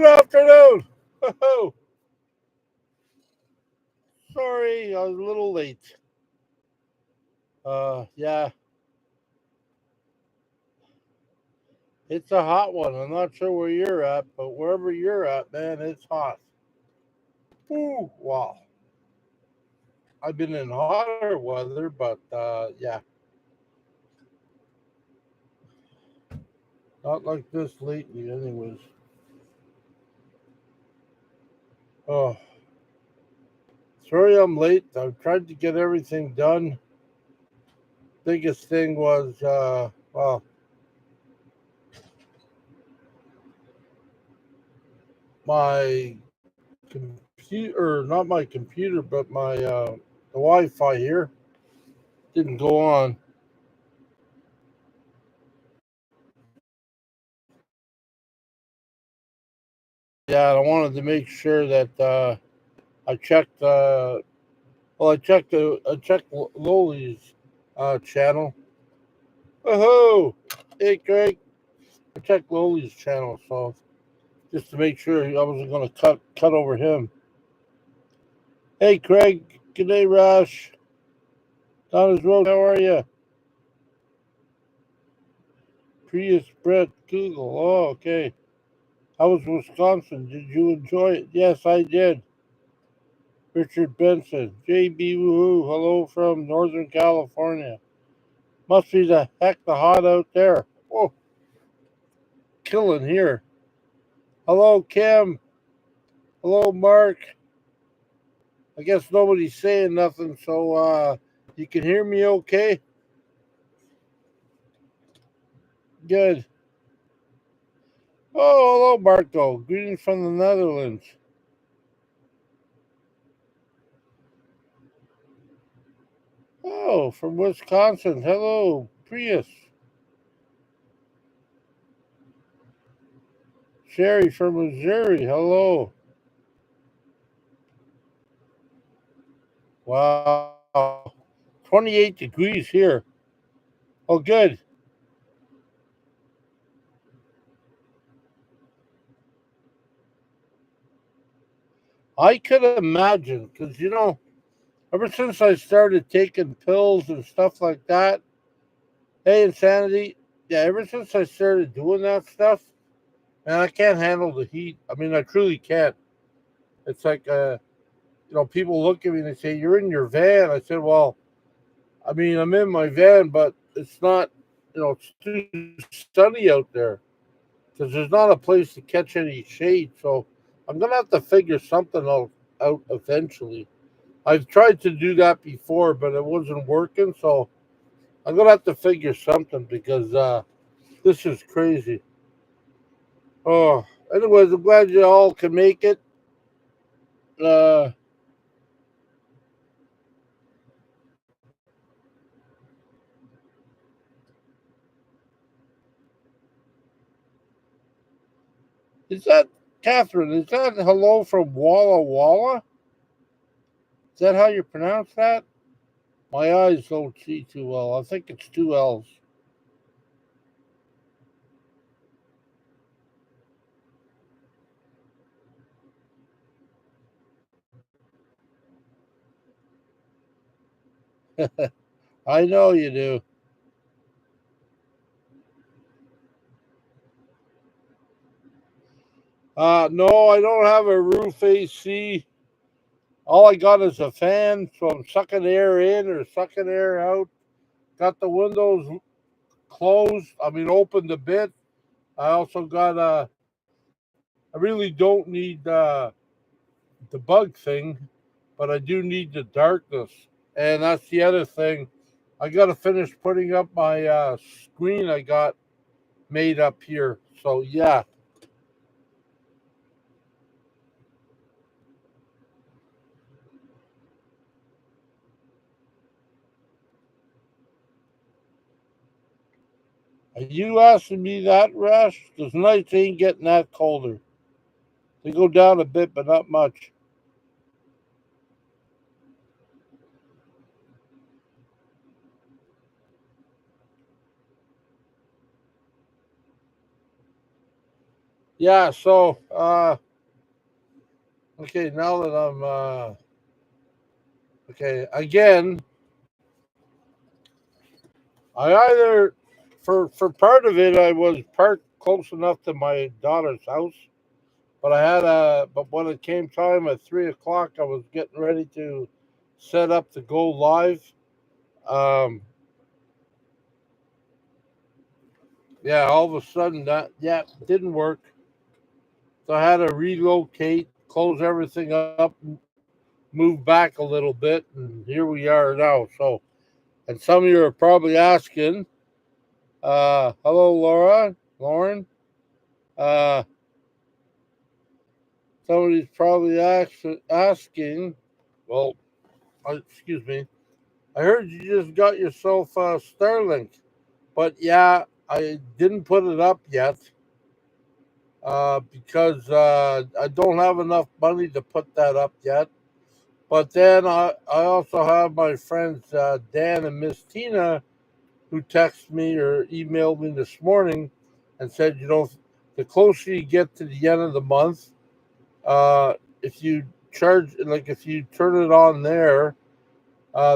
Good afternoon. Oh, sorry, I was a little late. Yeah, it's a hot one. I'm not sure where you're at, but wherever you're at, man, it's hot. Ooh, wow. I've been in hotter weather, but yeah, not like this lately, anyways. Oh, sorry I'm late. I've tried to get everything done. Biggest thing was, well, my computer, not my computer, but my the Wi-Fi here didn't go on. Yeah, I wanted to make sure that I checked. Well, I checked Loli's channel. Oh, hey Greg, I checked Loli's channel, so just to make sure I wasn't going to cut over him. Hey Craig, good day, Rash. Donna's Road, how are you? Prius, Brett, Google. Oh, okay. How was Wisconsin? Did you enjoy it? Yes, I did. Richard Benson, JB Woohoo, hello from Northern California. Must be the heck the hot out there. Oh, killing here. Hello, Kim. Hello, Mark. I guess nobody's saying nothing, so you can hear me okay? Good. Oh, hello, Marco. Greetings from the Netherlands. Oh, from Wisconsin. Hello, Prius. Sherry from Missouri. Hello. Wow. 28 degrees here. Oh, good. I could imagine because, ever since I started taking pills and stuff like that, hey, Insanity, yeah, ever since I started doing that stuff, man, I can't handle the heat. I mean, I truly can't. It's like, people look at me and they say, "You're in your van." I said, "Well, I mean, I'm in my van, but it's not, it's too sunny out there because there's not a place to catch any shade. So I'm going to have to figure something out eventually. I've tried to do that before, but it wasn't working. So I'm going to have to figure something because this is crazy. Oh, anyways, I'm glad you all can make it. Uh, is that Catherine? Is that hello from Walla Walla? Is that how you pronounce that? My eyes don't see too well. I think it's two L's. I know you do. No, I don't have a roof AC. All I got is a fan, so I'm sucking air in or sucking air out. Got the windows closed. I mean, opened a bit. I also got I really don't need the bug thing, but I do need the darkness. And that's the other thing. I got to finish putting up my screen I got made up here. So yeah, are you asking me that, Rash? Because nights ain't getting that colder. They go down a bit, but not much. Yeah, so okay, now that I'm okay, again, I either for part of it I was parked close enough to my daughter's house, but but when it came time at 3 o'clock, I was getting ready to set up to go live. Um, yeah, all of a sudden that yeah didn't work, so I had to relocate, close everything up, move back a little bit, and here we are now. So, and some of you are probably asking, hello, Lauren. Uh, Somebody's probably asking, well, excuse me, I heard you just got yourself Starlink, but yeah, I didn't put it up yet because I don't have enough money to put that up yet. But then I also have my friends Dan and Miss Tina who texted me or emailed me this morning and said, the closer you get to the end of the month, uh, if you if you turn it on there,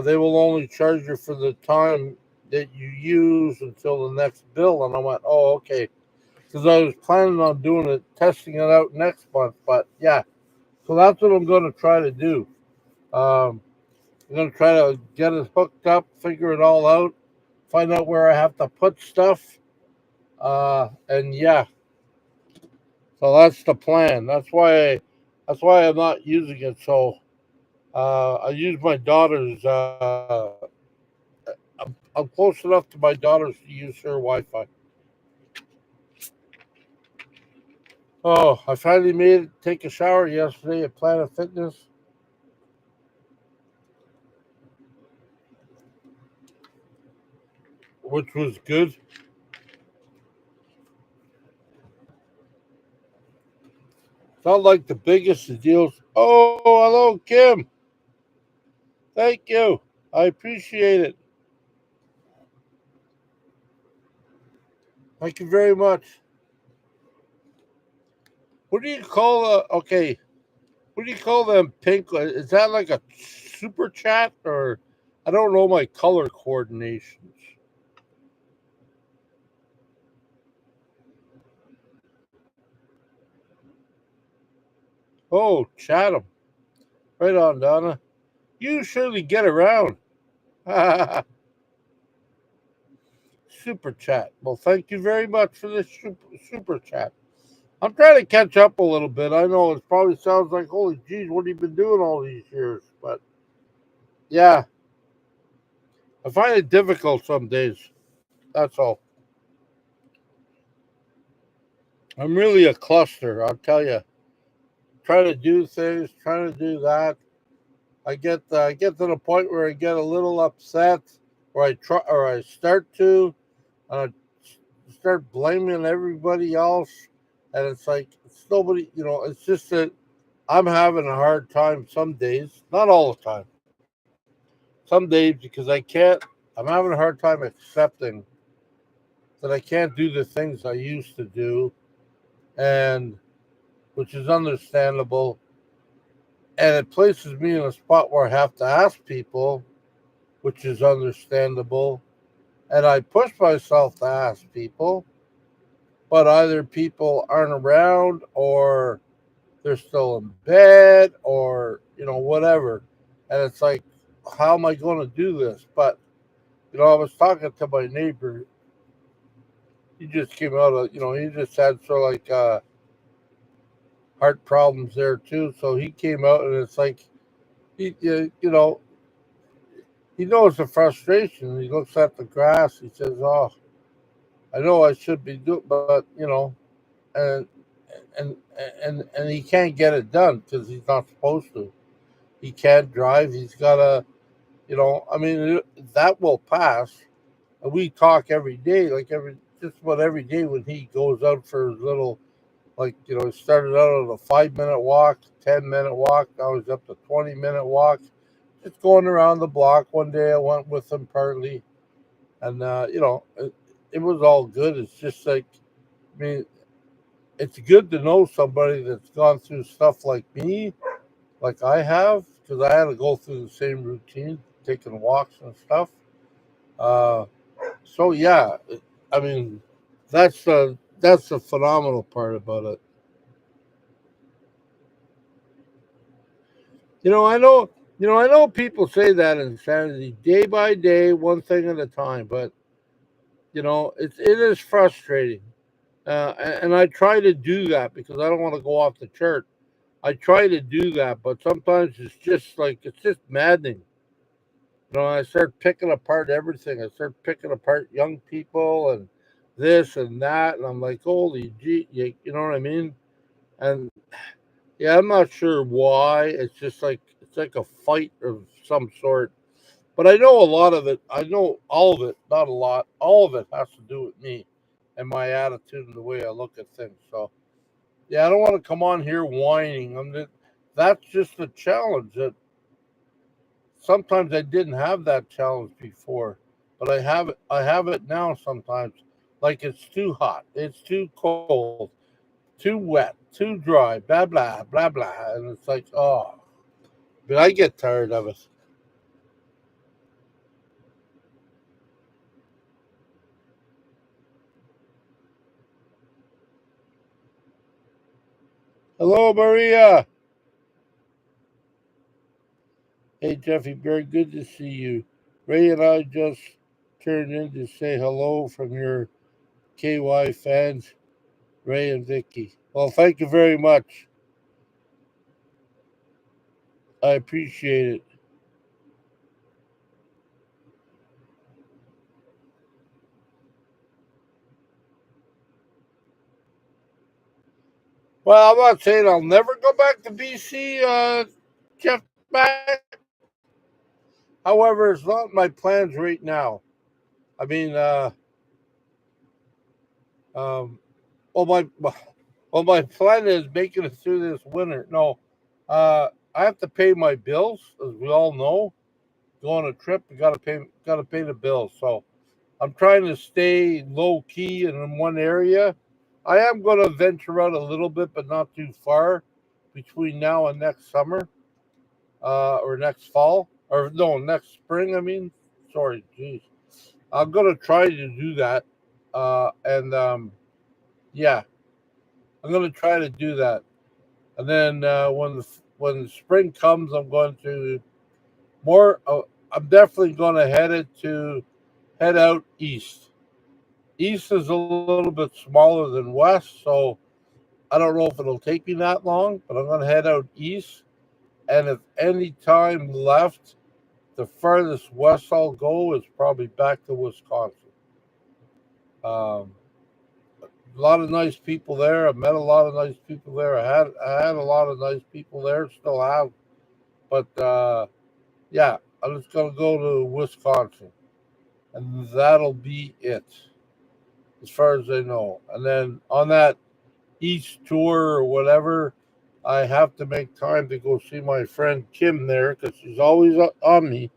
they will only charge you for the time that you use until the next bill. And I went, oh, okay. Because I was planning on doing it, testing it out next month. But yeah, so that's what I'm going to try to do. Um, I'm going to try to get it hooked up, figure it all out, find out where I have to put stuff. And yeah, so that's the plan. That's why I'm not using it. So I use my daughter's. I'm close enough to my daughter's to use her Wi-Fi. Oh, I finally made it. Take a shower yesterday at Planet Fitness, which was good. Not like the biggest of deals. Oh, hello, Kim. Thank you. I appreciate it. Thank you very much. What do you call okay? What do you call them? Pink? Is that like a super chat or? I don't know my color coordinations. Oh, Chatham. Right on, Donna. You surely get around. Super chat. Well, thank you very much for this super chat. I'm trying to catch up a little bit. I know it probably sounds like, holy geez, what have you been doing all these years? But yeah, I find it difficult some days. That's all. I'm really a cluster, I'll tell you. Trying to do things, trying to do that. I get to the point where I get a little upset, or I start to, uh, start blaming everybody else, and it's like it's nobody. It's just that I'm having a hard time some days, not all the time. Some days because I can't. I'm having a hard time accepting that I can't do the things I used to do, and which is understandable. And it places me in a spot where I have to ask people, which is understandable. And I push myself to ask people, but either people aren't around or they're still in bed or, whatever. And it's like, how am I going to do this? But, I was talking to my neighbor. He just came out of, he just had sort of like heart problems there too. So he came out and it's like, he he knows the frustration. He looks at the grass. He says, "Oh, I know I should be doing, but and and and he can't get it done because he's not supposed to. He can't drive. He's got to, I mean, that will pass. And we talk every day, like just about every day when he goes out for his little, like he started out on a 5 minute walk, 10 minute walk. Now he's up to 20 minute walk. Just going around the block. One day I went with him partly, and it was all good. It's just like, I mean, it's good to know somebody that's gone through stuff like me, like I have, because I had to go through the same routine, taking walks and stuff. Uh, so yeah, I mean, that's the phenomenal part about it. You know, I know, I know people say that insanity day by day, one thing at a time, but it is frustrating. And I try to do that because I don't want to go off the chart. I try to do that, but sometimes it's just maddening. I start picking apart everything. I start picking apart young people and this and that, and I'm like, holy gee, you know what I mean? And yeah, I'm not sure why. It's like a fight of some sort. But I know a lot of it. I know all of it, not a lot. All of it has to do with me and my attitude and the way I look at things. So yeah, I don't want to come on here whining. That's just a challenge that sometimes I didn't have that challenge before, but I have it now sometimes. Like it's too hot, it's too cold, too wet, too dry, blah blah blah blah, and it's like, oh, but I get tired of it. Hello, Maria. Hey, Jeffy, very good to see you. Ray and I just turned in to say hello from your KY fans, Ray and Vicky. Well, thank you very much. I appreciate it. Well, I'm not saying I'll never go back to BC, Jeff back. However, it's not my plans right now. I mean, um, my plan is making it through this winter. No, I have to pay my bills, as we all know. Go on a trip, you gotta pay the bills. So I'm trying to stay low key and in one area. I am going to venture out a little bit, but not too far between now and next summer, or next fall, or no, next spring. I mean, sorry, geez. I'm going to try to do that, and yeah, I'm going to try to do that. And then when the spring comes, I'm going to more. I'm definitely going to head out east. East is a little bit smaller than west, so I don't know if it'll take me that long, but I'm going to head out east. And if any time left, the furthest west I'll go is probably back to Wisconsin. Um, a lot of nice people there. I met a lot of nice people there. I had a lot of nice people there. Still have, but yeah, I'm just gonna go to Wisconsin, and that'll be it as far as I know. And then on that east tour or whatever, I have to make time to go see my friend Kim there because she's always on me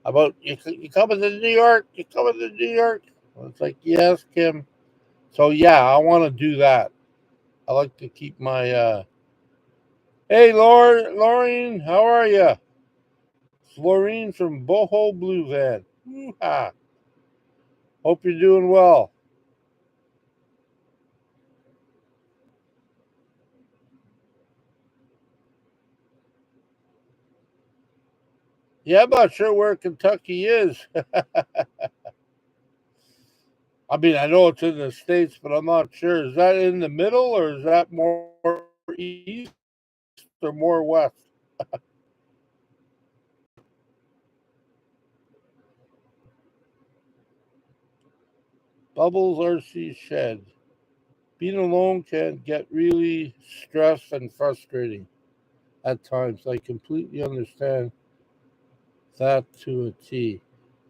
about you coming to New York. You coming to New York? Well, it's like, yes, Kim. So yeah, I want to do that. I like to keep my. Hey, Laureen, how are you? It's Laureen from Boho Blue Van. Woo-ha. Hope you're doing well. Yeah, I'm not sure where Kentucky is. I mean, I know it's in the States, but I'm not sure. Is that in the middle or is that more east or more west? Bubbles RC Shed. Being alone can get really stressed and frustrating at times. I completely understand that to a T.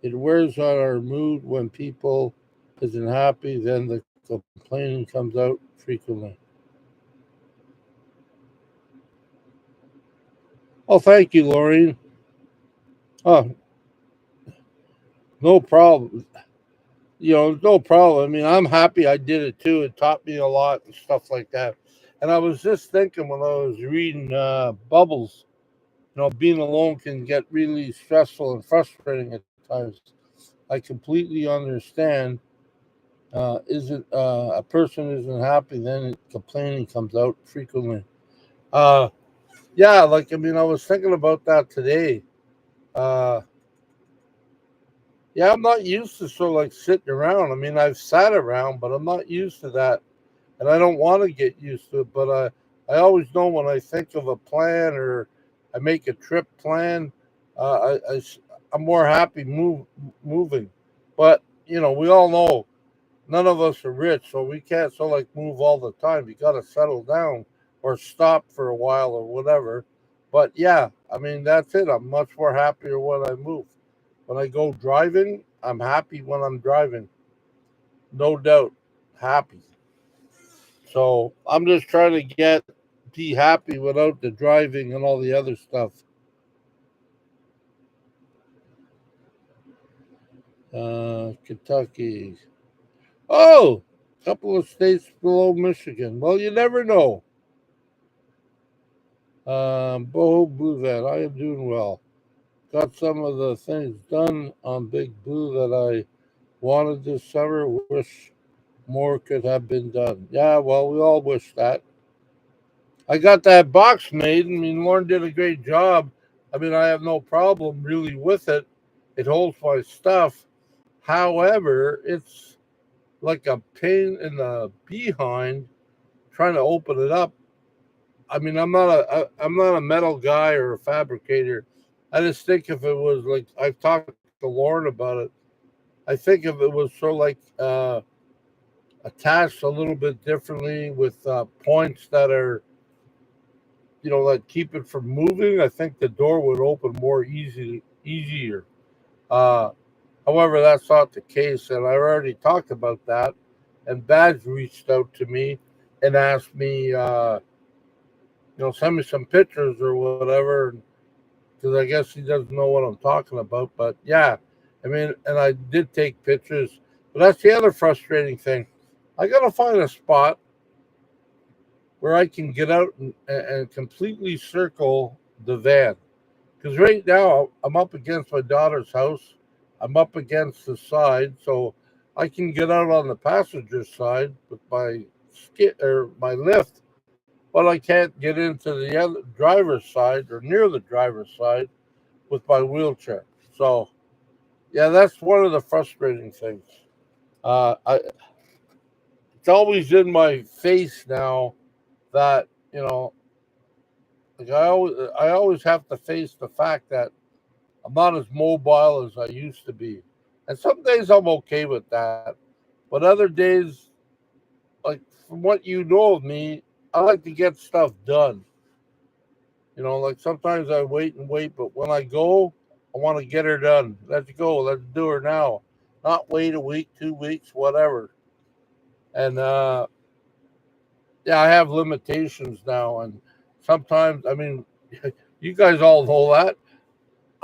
It wears on our mood when people isn't happy, then the complaining comes out frequently. Oh, thank you, Laureen. Oh, no problem. no problem. I mean, I'm happy I did it too. It taught me a lot and stuff like that. And I was just thinking when I was reading Bubbles, being alone can get really stressful and frustrating at times. I completely understand. Isn't A person isn't happy, then complaining comes out frequently. Uh, yeah, like I mean, I was thinking about that today. Uh, yeah, I'm not used to sort of like sitting around. I mean, I've sat around, but I'm not used to that, and I don't want to get used to it. But I always know when I think of a plan or I make a trip plan, I'm more happy moving. But we all know none of us are rich, so we can't so like move all the time. You got to settle down or stop for a while or whatever. But yeah, I mean that's it. I'm much more happier when I move. When I go driving, I'm happy when I'm driving, no doubt, happy. So I'm just trying to be happy without the driving and all the other stuff. Kentucky. Oh, a couple of states below Michigan. Well, you never know. Boho Blue Vet, I am doing well. Got some of the things done on Big Blue that I wanted this summer. Wish more could have been done. Yeah, well, we all wish that. I got that box made. I mean, Lauren did a great job. I mean, I have no problem really with it. It holds my stuff. However, it's like a pain in the behind trying to open it up. I mean, I'm not a metal guy or a fabricator. I just think if it was like I've talked to Lauren about it, I think if it was sort of like attached a little bit differently with points that are that keep it from moving, I think the door would open easier. Uh, However, that's not the case, and I already talked about that. And Badge reached out to me and asked me, send me some pictures or whatever, because I guess he doesn't know what I'm talking about. But yeah, I mean, and I did take pictures, but that's the other frustrating thing. I got to find a spot where I can get out and completely circle the van. Because right now I'm up against my daughter's house. I'm up against the side, so I can get out on the passenger side with my skid or my lift, but I can't get into the other driver's side or near the driver's side with my wheelchair. So yeah, that's one of the frustrating things. It's always in my face now that like I always have to face the fact that I'm not as mobile as I used to be. And some days I'm okay with that. But other days, like from what you know of me, I like to get stuff done. Like sometimes I wait and wait, but when I go, I want to get her done. Let's go. Let's do her now. Not wait a week, 2 weeks, whatever. And yeah, I have limitations now. And sometimes, I mean, you guys all know that.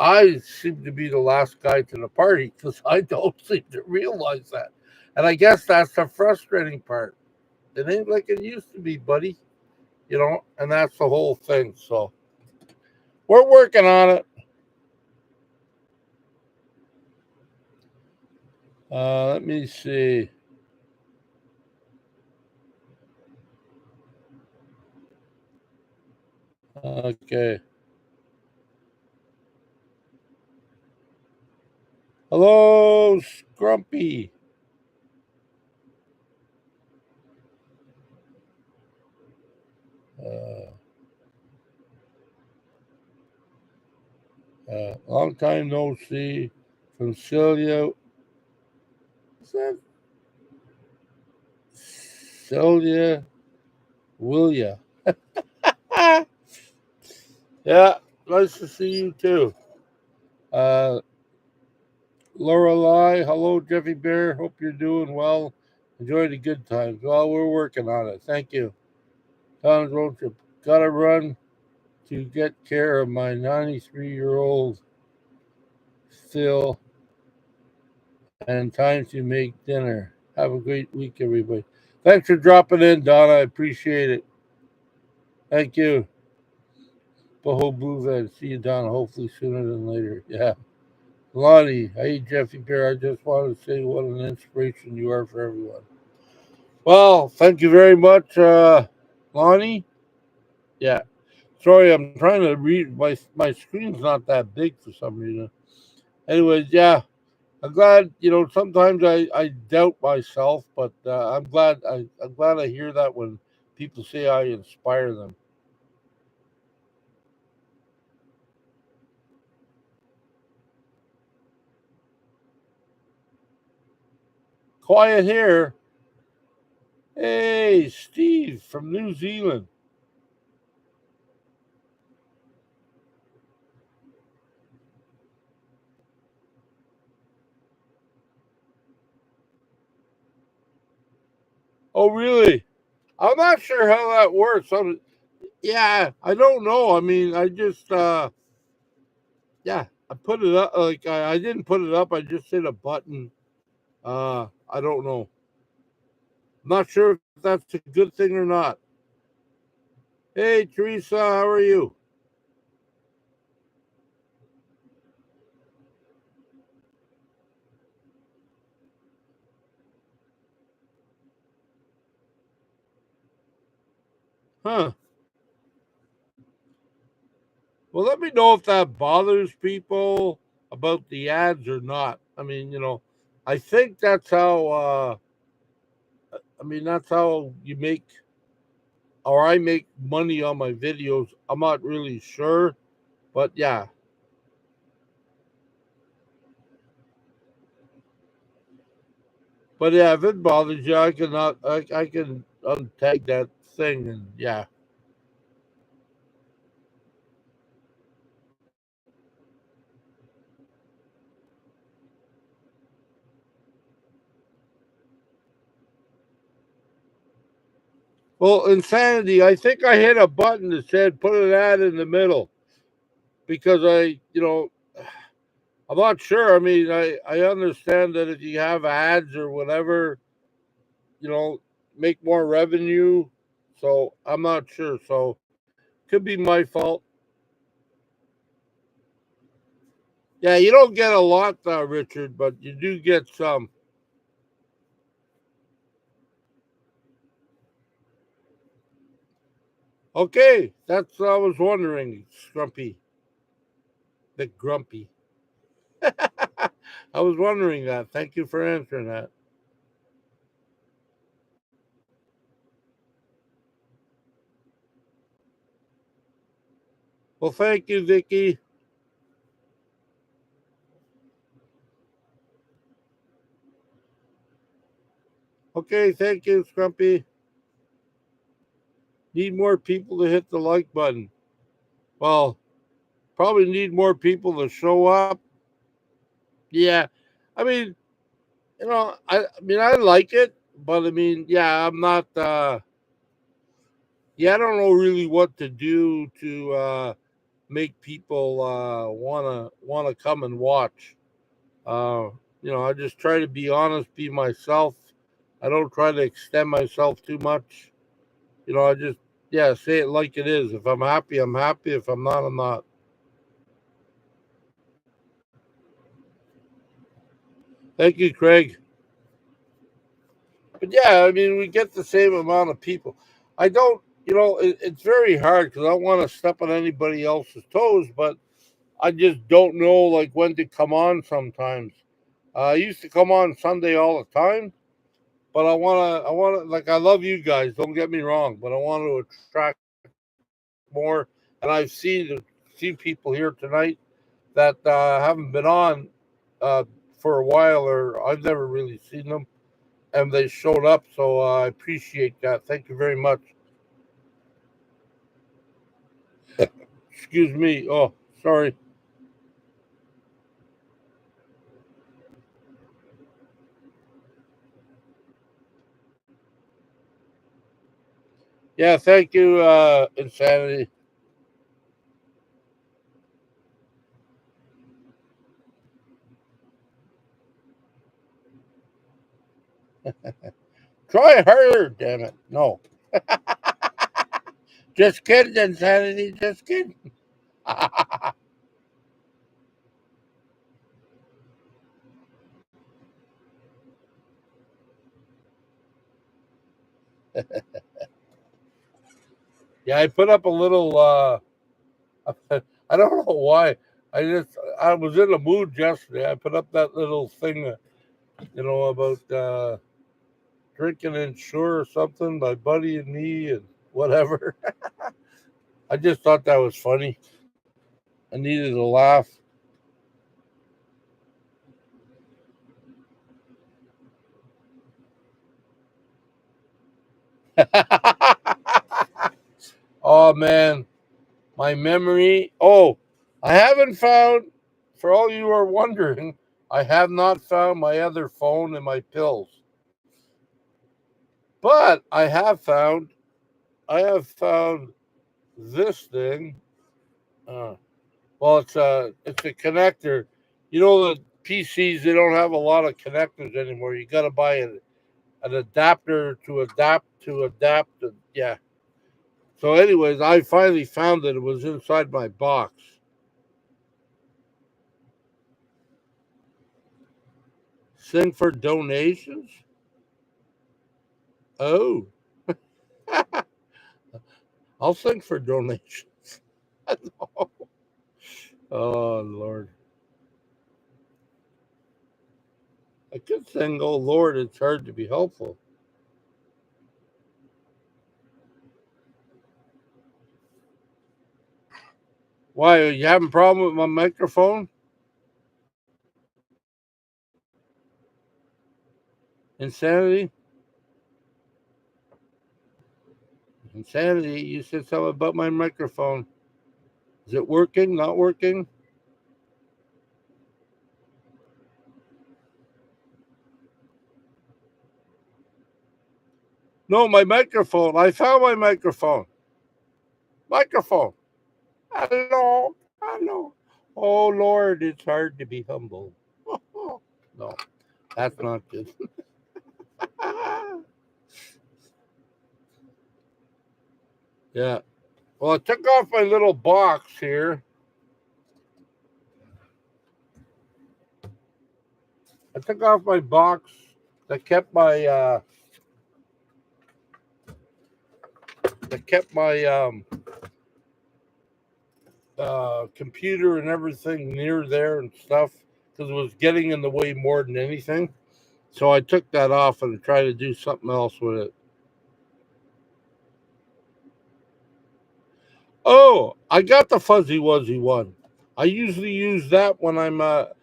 I seem to be the last guy to the party because I don't seem to realize that. And I guess that's the frustrating part. It ain't like it used to be, buddy. And that's the whole thing. So we're working on it. Let me see. Okay. Hello, Scrumpy. Uh, Long time no see from Celia. What's that? Celia Willia. Ah, yeah, nice to see you too. Uh, Lorelei, hello, Jeffy Bear. Hope you're doing well. Enjoy the good times. Well, we're working on it. Thank you. Tom's road trip. Gotta run to get care of my 93-year-old Phil. and time to make dinner. Have a great week, everybody. Thanks for dropping in, Donna. I appreciate it. Thank you. Boho Bluevan. See you, Donna. Hopefully sooner than later. Yeah. Lonnie. Hey, Jeffy Bear. I just wanted to say what an inspiration you are for everyone. Well, thank you very much, Lonnie. Yeah. Sorry, I'm trying to read. My screen's not that big for some reason. Anyways, yeah. I'm glad, sometimes I doubt myself, but I'm glad I hear that when people say I inspire them. Quiet here. Hey, Steve from New Zealand. Oh, really? I'm not sure how that works. Yeah, I don't know. I mean, I just yeah, I put it up like I didn't put it up. I just hit a button. I don't know. I'm not sure if that's a good thing or not. Hey, Teresa, how are you? Huh. Well, let me know if that bothers people about the ads or not. I mean, I think that's how. I mean, that's how you make, or I make money on my videos. I'm not really sure, but yeah. But yeah, if it bothers you, I can untag that thing, and yeah. Well, insanity. I think I hit a button that said put an ad in the middle because I'm not sure. I mean, I understand that if you have ads or whatever, you know, make more revenue. So I'm not sure. So could be my fault. Yeah, you don't get a lot, Richard, but you do get some. Okay, that's what I was wondering. Scrumpy, the grumpy. I was wondering that. Thank you for answering that. Well, thank you, Vicky. Okay, thank you, Scrumpy. Need more people to hit the like button. Well, probably need more people to show up. Yeah, I mean, I mean, I like it, but I mean, yeah, I'm not. Yeah, I don't know really what to do to make people wanna come and watch. Uh, I just try to be honest, be myself. I don't try to extend myself too much. I just yeah, say it like it is. If I'm happy, I'm happy. If I'm not, I'm not. Thank you, Craig. But yeah, I mean, we get the same amount of people. I don't, it's very hard because I don't want to step on anybody else's toes, but I just don't know like when to come on sometimes. I used to come on Sunday all the time, but like, I love you guys. Don't get me wrong, but I want to attract more. And I've seen people here tonight that haven't been on uh, for a while, or I've never really seen them, and they showed up. So I appreciate that. Thank you very much. Excuse me. Oh, sorry. Yeah, thank you, Insanity. Try harder, damn it. No. Just kidding, insanity. Just kidding. Yeah, I put up a little I don't know why. I was in a mood yesterday. I put up that little thing about drinking inshore or something, my buddy and me and whatever. I just thought that was funny. I needed a laugh. Oh man, my memory. Oh, I haven't found. For all you are wondering, I have not found my other phone and my pills. But I have found this thing. Uh, well, it's a connector. You know the PCs, they don't have a lot of connectors anymore. You got to buy an adapter to adapt. Yeah. So, anyways, I finally found that it was inside my box. Sing for donations. Oh, I'll sing for donations. Oh Lord, I could sing. Oh Lord, it's hard to be helpful. Why are you having a problem with my microphone? Insanity, insanity. You said something about my microphone. Is it working? Not working? No, my microphone. I found my microphone. Microphone. Hello, hello. Oh Lord, it's hard to be humble. No, that's not good. Yeah. Well, I took off my little box here. I took off my box that kept my computer and everything near there and stuff because it was getting in the way more than anything. So I took that off and tried to do something else with it. Oh, I got the fuzzy wuzzy one. I usually use that when I'm out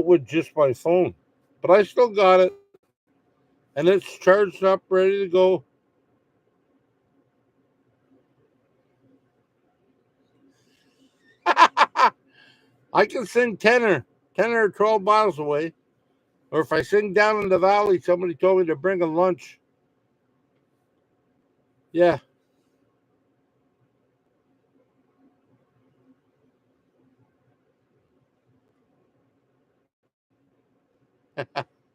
with just my phone, but I still got it and it's charged up, ready to go. I can sing tenor or 12 miles away. Or if I sing down in the valley, somebody told me to bring a lunch. Yeah.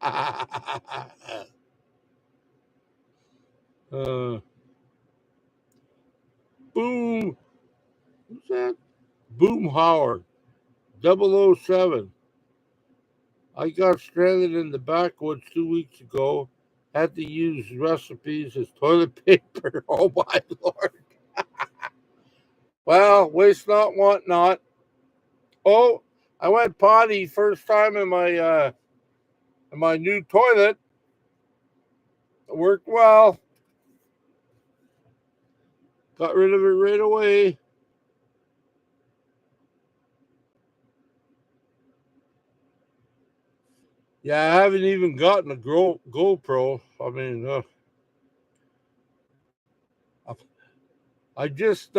uh, boom. Who's that? Boom Howard. 007. I got stranded in the backwoods 2 weeks ago. Had to use recipes as toilet paper. Oh my lord. Well, waste not, want not. Oh, I went potty first time in my new toilet. It worked well. Got rid of it right away. Yeah, I haven't even gotten a GoPro. I mean, I just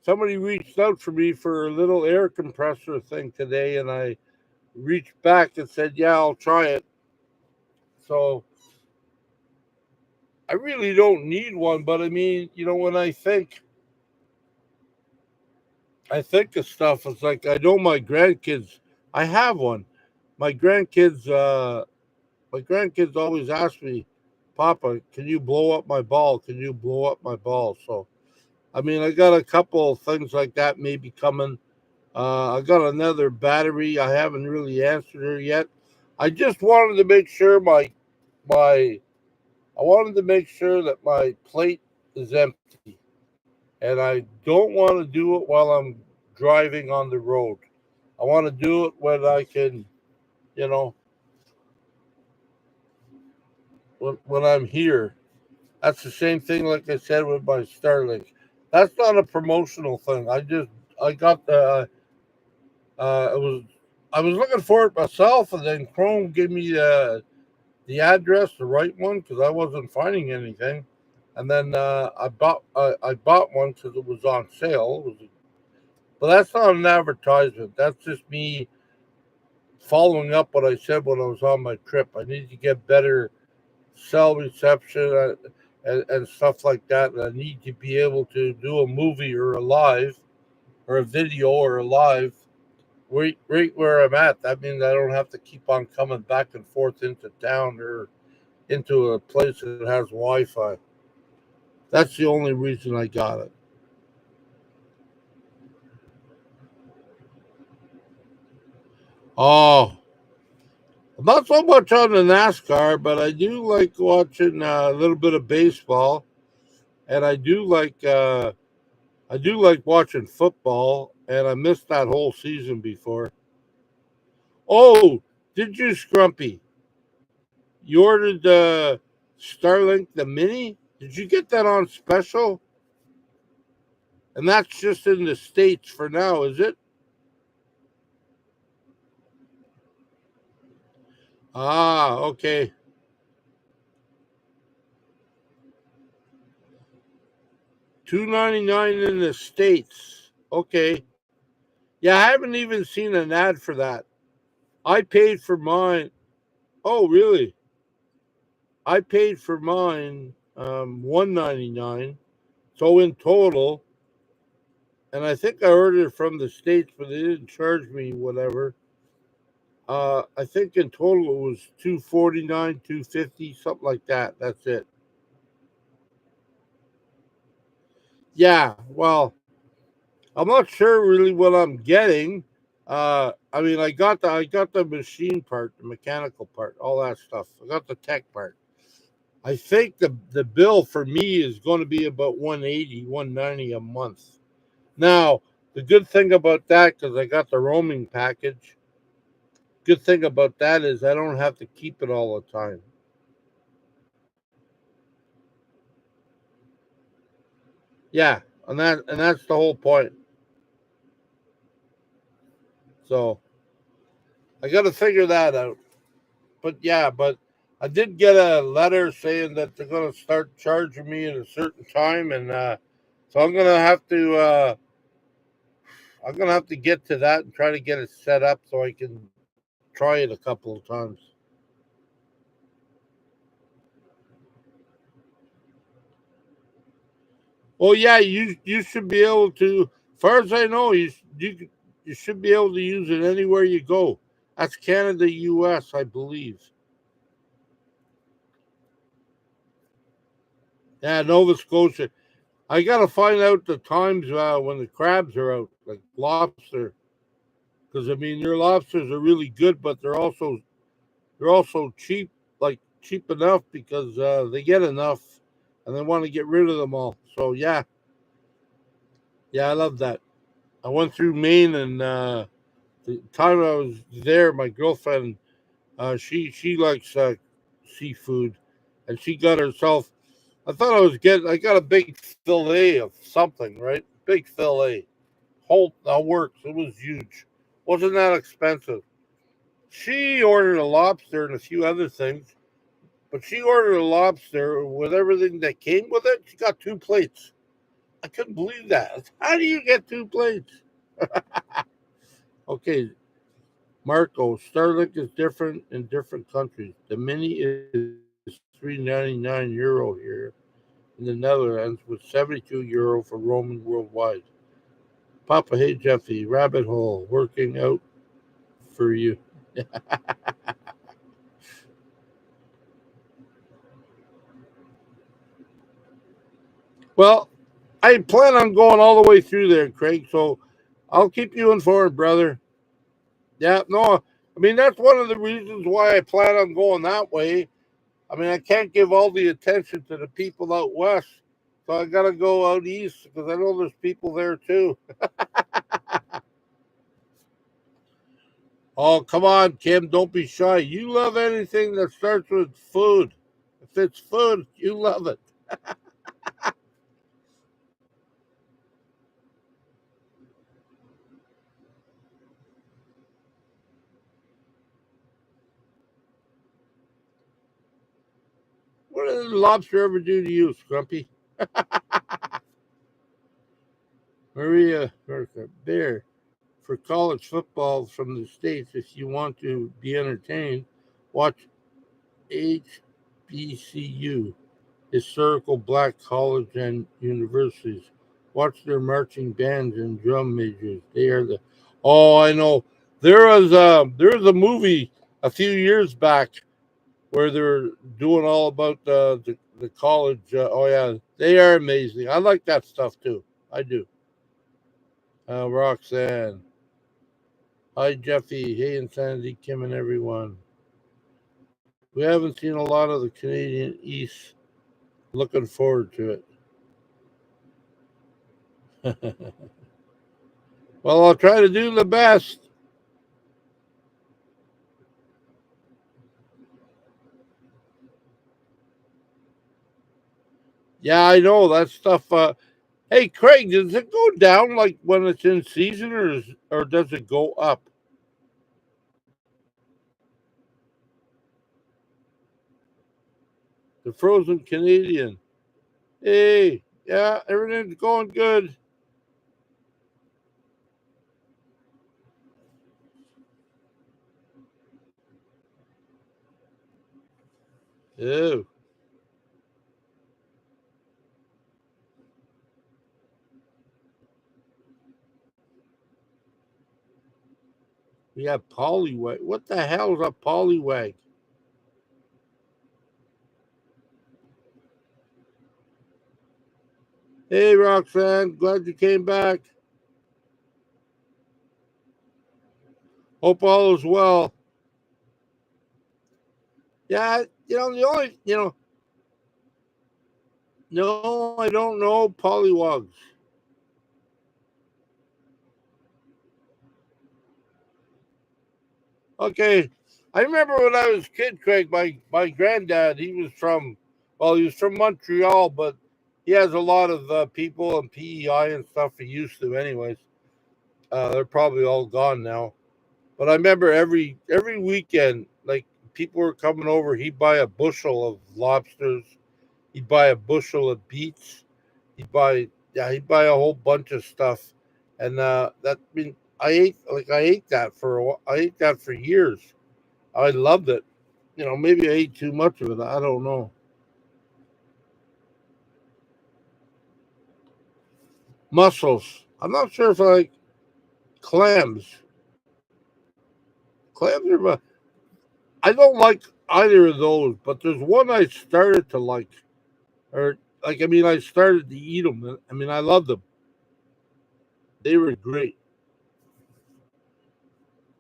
somebody reached out for me for a little air compressor thing today, and I reached back and said, "Yeah, I'll try it." So I really don't need one, but I mean, when I think of stuff. It's like I know my grandkids. I have one. My grandkids my grandkids always ask me, Papa, can you blow up my ball? Can you blow up my ball? So, I mean, I got a couple of things like that maybe coming. I got another battery. I haven't really answered her yet. I just wanted to make sure my I wanted to make sure that my plate is empty, and I don't want to do it while I'm driving on the road. I want to do it when I can, you know, when I'm here. That's the same thing, like I said, with my Starlink. That's not a promotional thing. I got it was I was looking for it myself, and then Chrome gave me the address, the right one, because I wasn't finding anything. And then I bought one because it was on sale. But that's not an advertisement. That's just me following up what I said when I was on my trip. I need to get better cell reception and stuff like that. And I need to be able to do a movie or a live or a video or a live right where I'm at. That means I don't have to keep on coming back and forth into town or into a place that has Wi-Fi. That's the only reason I got it. Oh, not so much on the NASCAR, but I do like watching a little bit of baseball, and I do like watching football, and I missed that whole season before. Oh, did you, Scrumpy? You ordered the Starlink, the Mini? Did you get that on special? And that's just in the States for now, is it? Ah, okay. $2.99 in the States. Okay. Yeah, I haven't even seen an ad for that. I paid for mine. Oh, really? I paid for mine $1.99. So in total, and I think I ordered it from the States, but they didn't charge me whatever. I think in total it was 249, 250, something like that. That's it. Yeah, well, I'm not sure really what I'm getting. I mean, I got the machine part, the mechanical part, all that stuff. I got the tech part. I think the bill for me is going to be about 180, 190 a month. Now, the good thing about that, because I got the roaming package, good thing about that is I don't have to keep it all the time. Yeah, and that's the whole point. So I got to figure that out. But yeah, but I did get a letter saying that they're going to start charging me at a certain time, and so I'm gonna have to get to that and try to get it set up so I can try it a couple of times. Well, yeah, you should be able to. Far as I know, you should be able to use it anywhere you go. That's Canada, U.S., I believe. Yeah, Nova Scotia. I gotta find out the times when the crabs are out, like lobster, because I mean their lobsters are really good, but they're also cheap, like cheap enough because they get enough, and they want to get rid of them all. So yeah, yeah, I love that. I went through Maine, and the time I was there, my girlfriend, she likes seafood, and she got herself. I got a big fillet of something, right? Big fillet. Whole that works. It was huge. Wasn't that expensive. She ordered a lobster and a few other things, but she ordered a lobster with everything that came with it. She got two plates. I couldn't believe that. How do you get two plates? Okay, Marco, Starlink is different in different countries. The Mini is €3.99 here in the Netherlands with €72 for roaming worldwide. Papa, hey Jeffy, rabbit hole working out for you. Well, I plan on going all the way through there, Craig. So I'll keep you informed, brother. Yeah, no, I mean that's one of the reasons why I plan on going that way. I mean, I can't give all the attention to the people out west, so I got to go out east because I know there's people there too. Oh, come on, Kim, don't be shy. You love anything that starts with food. If it's food, you love it. What did the lobster ever do to you, Scrumpy? Maria there for college football from the States. If you want to be entertained, watch HBCU, Historical Black College and Universities. Watch their marching bands and drum majors. They are the. Oh, I know. There was a movie a few years back where they're doing all about the college. Oh yeah, they are amazing. I like that stuff too. I do. Roxanne. Hi Jeffy. Hey Insanity, Kim, and everyone. We haven't seen a lot of the Canadian East. Looking forward to it. Well, I'll try to do the best. Yeah, I know that stuff. Hey, Craig, does it go down like when it's in season, or does it go up? The frozen Canadian. Hey, yeah, everything's going good. Oh, we have Polywag. What the hell is a Polywag? Hey, Roxanne, glad you came back. Hope all is well. Yeah, the only, no, I don't know Polywogs. Okay. I remember when I was a kid, Craig, my granddad, he was from Montreal, but he has a lot of people and PEI and stuff he used to, anyways. They're probably all gone now. But I remember every weekend, like people were coming over, he'd buy a bushel of lobsters, he'd buy a bushel of beets, he'd buy a whole bunch of stuff, and that I mean I ate that I ate that for years. I loved it. Maybe I ate too much of it. I don't know. Mussels. I'm not sure if I like clams. Clams are. I don't like either of those, but there's one I started to like, or like I mean, I started to eat them. I mean, I loved them. They were great.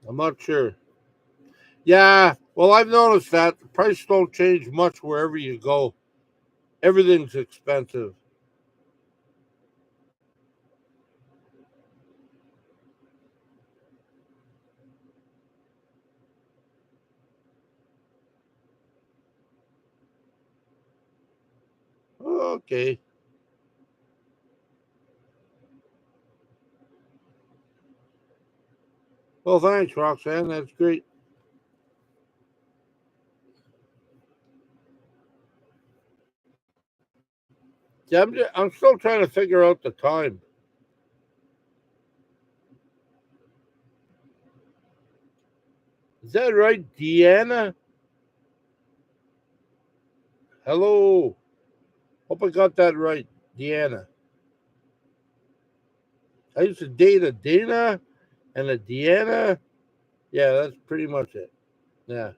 I'm not sure. Yeah. Well, I've noticed that the price don't change much wherever you go. Everything's expensive. Okay. Well, thanks, Roxanne. That's great. Yeah, I'm still trying to figure out the time. Is that right, Deanna? Hello. Hope I got that right, Deanna. I used to date a Dana and a Deanna. Yeah, that's pretty much it. Yeah.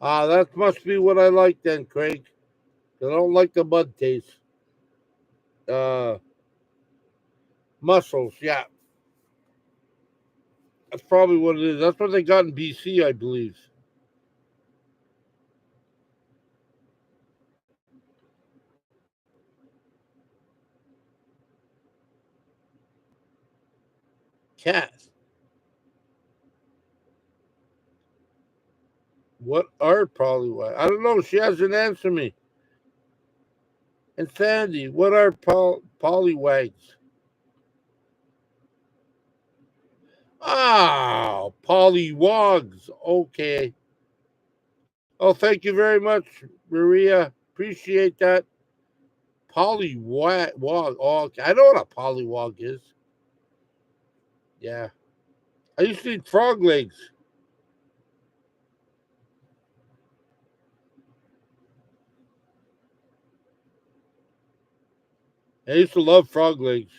Ah, that must be what I like then, Craig. I don't like the mud taste. Uh, Mussels, yeah. That's probably what it is. That's what they got in BC, I believe. Cat. What are polywags? I don't know. She hasn't answered me. And Sandy, what are polywags? Oh, pollywogs. Okay. Oh, thank you very much, Maria. Appreciate that. Pollywog. Oh, okay. I know what a pollywog is. Yeah. I used to eat frog legs. I used to love frog legs.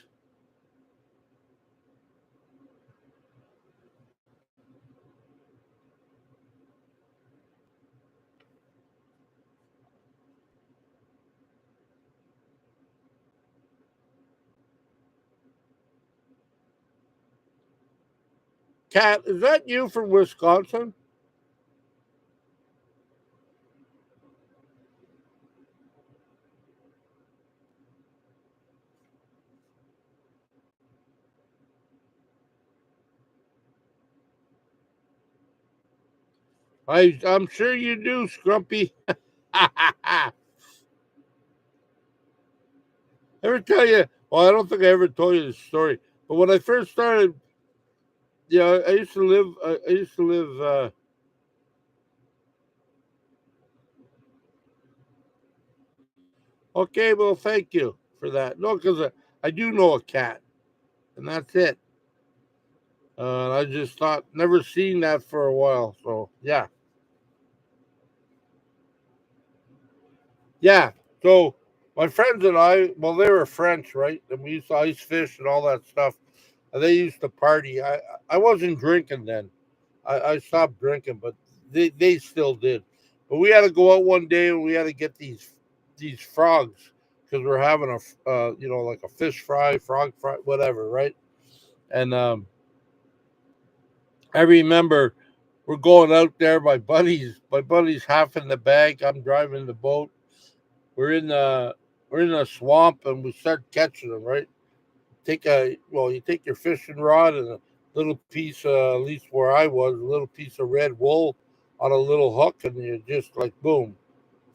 Kat, is that you from Wisconsin? I'm sure you do, Scrumpy. Ever tell you? Well, I don't think I ever told you this story. But when I first started, I used to live. I used to live. Okay, well, thank you for that. No, because I do know a cat, and that's it. I just thought never seen that for a while. So yeah, yeah. So my friends and I, well, they were French, right? And we used to ice fish and all that stuff. And they used to party. I wasn't drinking then. I stopped drinking, but they still did. But we had to go out one day and we had to get these frogs because we're having like a fish fry, frog fry, whatever, right? And I remember we're going out there. My buddy's half in the bag. I'm driving the boat. We're in the we're in a swamp and we start catching them. Right, you take your fishing rod and a little piece, at least where I was, a little piece of red wool on a little hook, and you just like boom,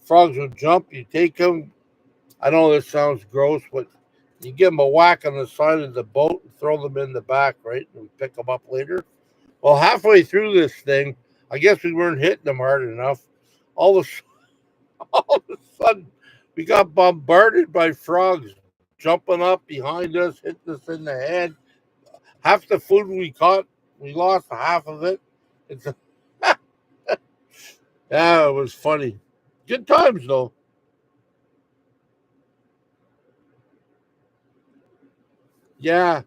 frogs would jump. You take them. I know this sounds gross, but you give them a whack on the side of the boat and throw them in the back, right, and pick them up later. Well, halfway through this thing, I guess we weren't hitting them hard enough. All of all of a sudden, we got bombarded by frogs jumping up behind us, hitting us in the head. Half the food we caught, we lost half of it. It's yeah, it was funny. Good times though. Yeah,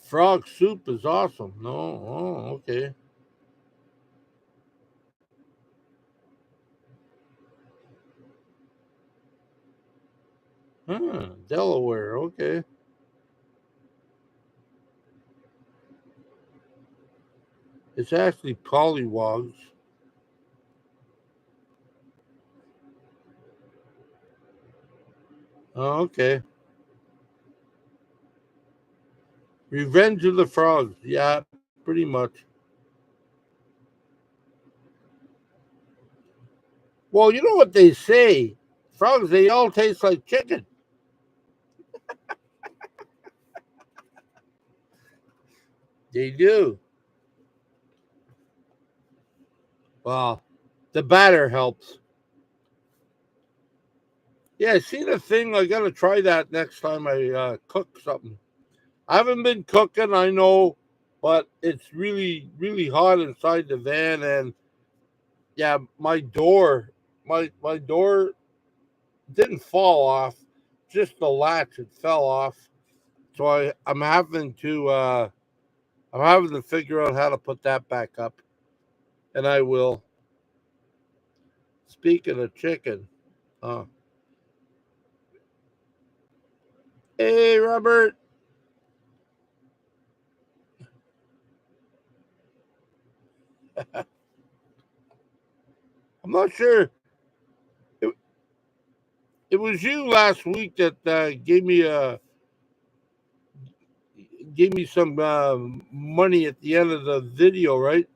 frog soup is awesome. No, oh, okay. Delaware. Okay, it's actually pollywogs. Oh, okay. Revenge of the Frogs. Yeah, pretty much. Well, you know what they say? Frogs, they all taste like chicken. They do. Well, the batter helps. Yeah, see the thing? I got to try that next time I cook something. I haven't been cooking, I know, but it's really, really hot inside the van. And yeah, my door didn't fall off, just the latch, it fell off. So I'm having to figure out how to put that back up. and I will. Speaking of chicken, uh, hey Robert, I'm not sure. It, it was you last week that gave me some money at the end of the video, right?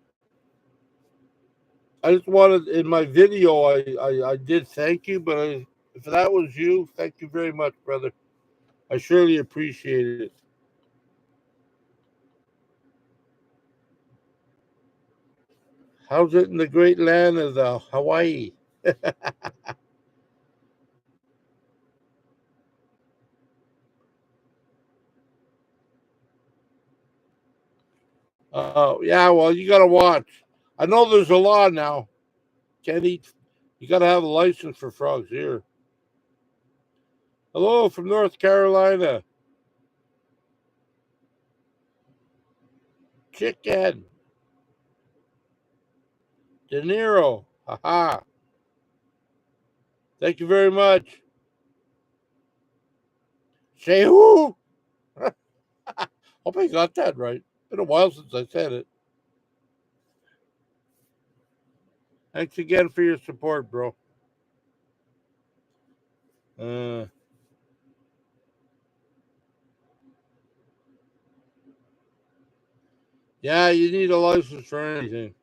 I just wanted in my video. I did thank you, but if that was you, thank you very much, brother. I surely appreciate it. How's it in the great land of Hawaii? Oh yeah, well you gotta watch. I know there's a law now. Can't eat. You gotta have a license for frogs here. Hello from North Carolina. Chicken. De Niro. Haha. Thank you very much. Say who? Hope I got that right. Been a while since I said it. Thanks again for your support, bro. Uh, yeah, you need a license for anything.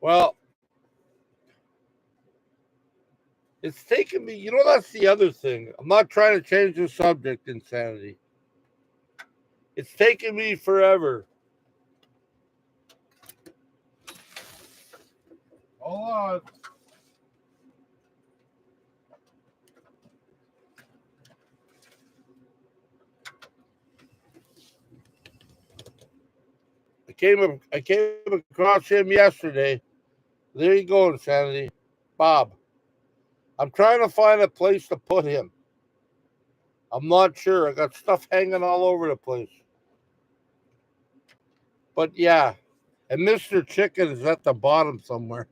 Well, it's taken me. That's the other thing. I'm not trying to change the subject, insanity. It's taken me forever. Hold on. I came across him yesterday. There you go, insanity. Bob. I'm trying to find a place to put him. I'm not sure. I got stuff hanging all over the place. But yeah. And Mr. Chicken is at the bottom somewhere.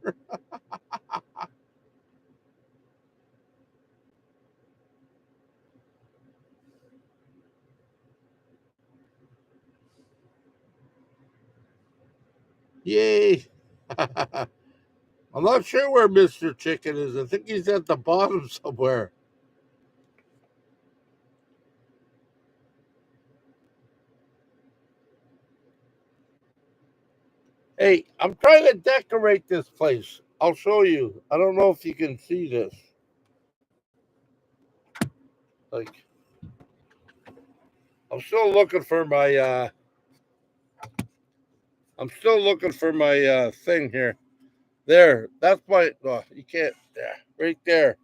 Yay. I'm not sure where Mr. Chicken is. I think he's at the bottom somewhere. Hey, I'm trying to decorate this place. I'll show you. I don't know if you can see this. Like, I'm still looking for my thing here. There. That's my you can't there. Right there.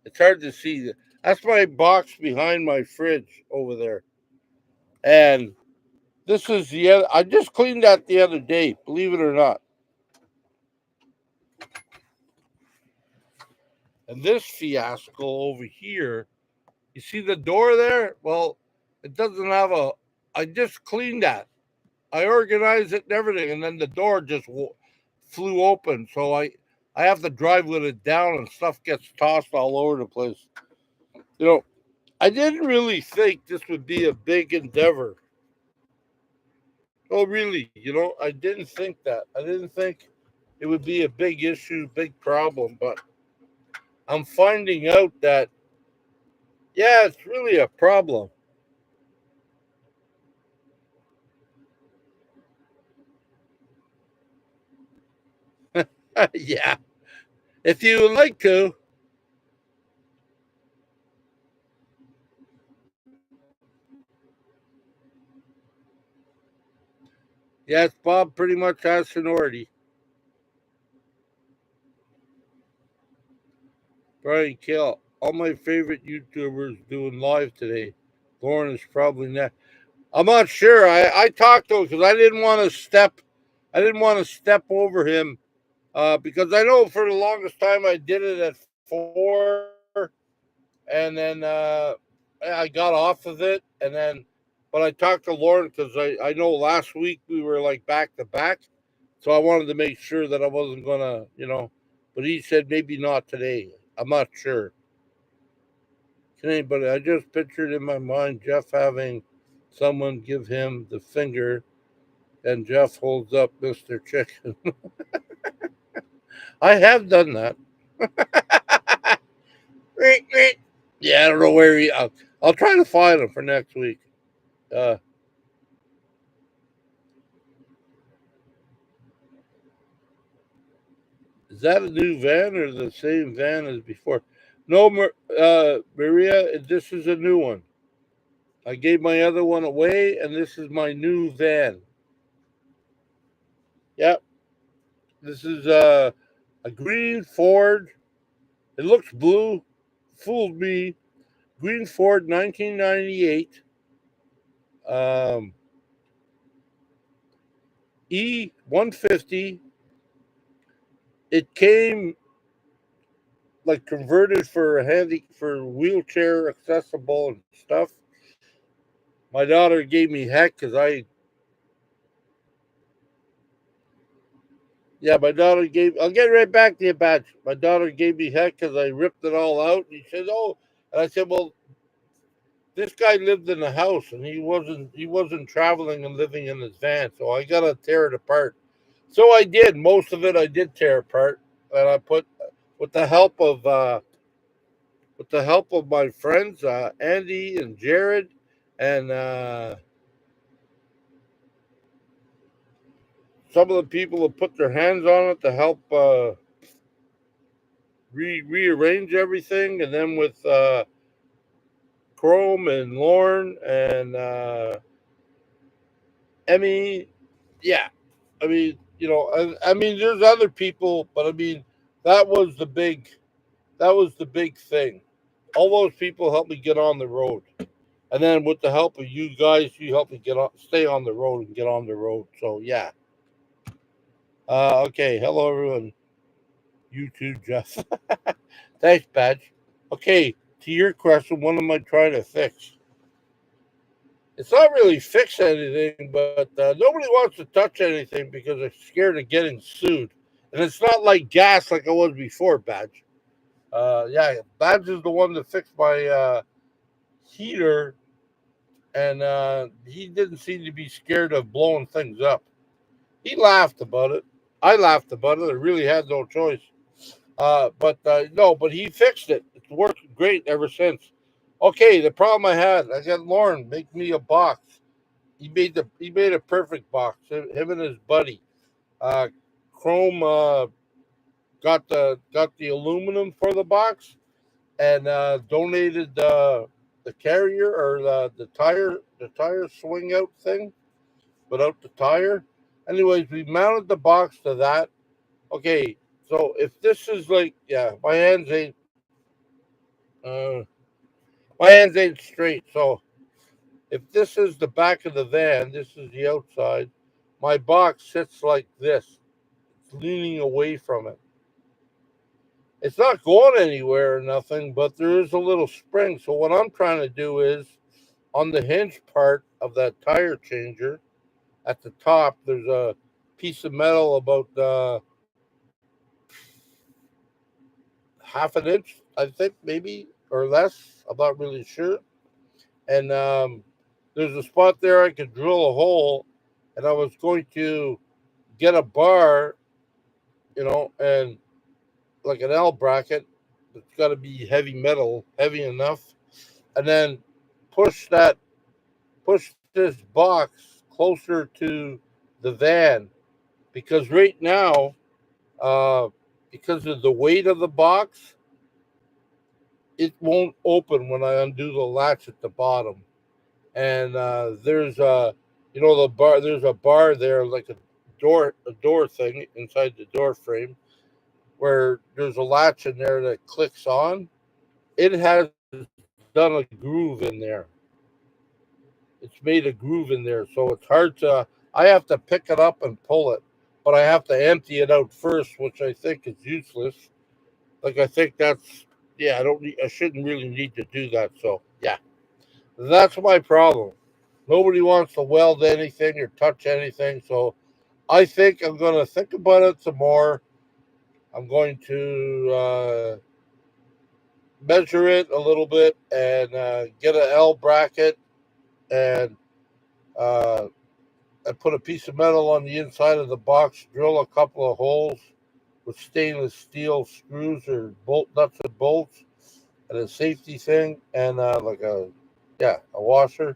It's hard to see. That's my box behind my fridge over there. And this is the other I just cleaned that the other day, believe it or not. And this fiasco over here, you see the door there? Well, it doesn't have a. I just cleaned that. I organized it and everything, and then the door just flew open. So I have to drive with it down, and stuff gets tossed all over the place. You know, I didn't really think this would be a big endeavor. Oh, really? I didn't think that. I didn't think it would be a big issue, big problem. But I'm finding out that yeah, it's really a problem. Yeah, if you would like to. Yes, Bob pretty much has seniority. Brian Kill, all my favorite YouTubers doing live today. Lauren is probably next. I'm not sure. I talked to him because I didn't want to step over him because I know for the longest time I did it at 4, and then I got off of it, and then but I talked to Lauren because I know last week we were like back to back, so I wanted to make sure that I wasn't gonna, But he said maybe not today. I'm not sure. Can anybody? I just pictured in my mind Jeff having someone give him the finger, and Jeff holds up Mr. Chicken. I have done that. Yeah, I don't know where he. I'll try to find him for next week. Uh, is that a new van or the same van as before? No, Maria, this is a new one. I gave my other one away, and this is my new van. Yep, this is a green Ford. It looks blue. Fooled me. Green Ford, 1998. Um, E150. It came like converted for wheelchair accessible and stuff. My daughter gave me heck because my daughter gave. I'll get right back to you, Batch. My daughter gave me heck because I ripped it all out. And he said, "Oh," and I said, "Well, this guy lived in a house and he wasn't traveling and living in his van, so I gotta tear it apart." So I did. Most of it I did tear apart, and I put with the help of my friends, Andy and Jared, and some of the people have put their hands on it to help rearrange everything, and then with Chrome and Lorne and Emmy, yeah. I mean, I mean, there's other people, but I mean, that was the big, that was the big thing. All those people helped me get on the road, and then with the help of you guys, you helped me stay on the road and get on the road. So yeah. Okay. Hello, everyone. You too, Jeff. Thanks, Badge. Okay, to your question, what am I trying to fix? It's not really fix anything, but nobody wants to touch anything because they're scared of getting sued. And it's not like gas like it was before, Badge. Yeah, Badge is the one that fixed my heater, and he didn't seem to be scared of blowing things up. He laughed about it. I laughed about it. I really had no choice. But no, but he fixed it. It's worked great ever since. Okay, the problem I got Lauren make me a box. He made a perfect box. Him and his buddy. Uh, Chrome got the aluminum for the box and donated the carrier or the tire swing out thing without the tire. Anyways, we mounted the box to that. Okay, so if this is like uh, my hands ain't straight. So if this is the back of the van, this is the outside. My box sits like this. It's leaning away from it. It's not going anywhere or nothing, but there is a little spring. So what I'm trying to do is on the hinge part of that tire changer at the top, there's a piece of metal about half an inch, I think, maybe or less. I'm not really sure. And there's a spot there I could drill a hole, and I was going to get a bar, and like an L bracket. It's got to be heavy metal, heavy enough, and then push that push this box closer to the van because right now, uh, because of the weight of the box, it won't open when I undo the latch at the bottom. And there's the bar. There's a bar there, like a door thing inside the door frame, where there's a latch in there that clicks on. It has done a groove in there. It's made a groove in there, so it's hard to. I have to pick it up and pull it, but I have to empty it out first, which I think is useless. Like I think that's yeah. I don't. I shouldn't really need to do that. So yeah, that's my problem. Nobody wants to weld anything or touch anything. So I think I'm going to think about it some more. I'm going to measure it a little bit and get an L bracket and uh, and put a piece of metal on the inside of the box, drill a couple of holes with stainless steel screws or bolt nuts and bolts, and a safety thing, and like a washer,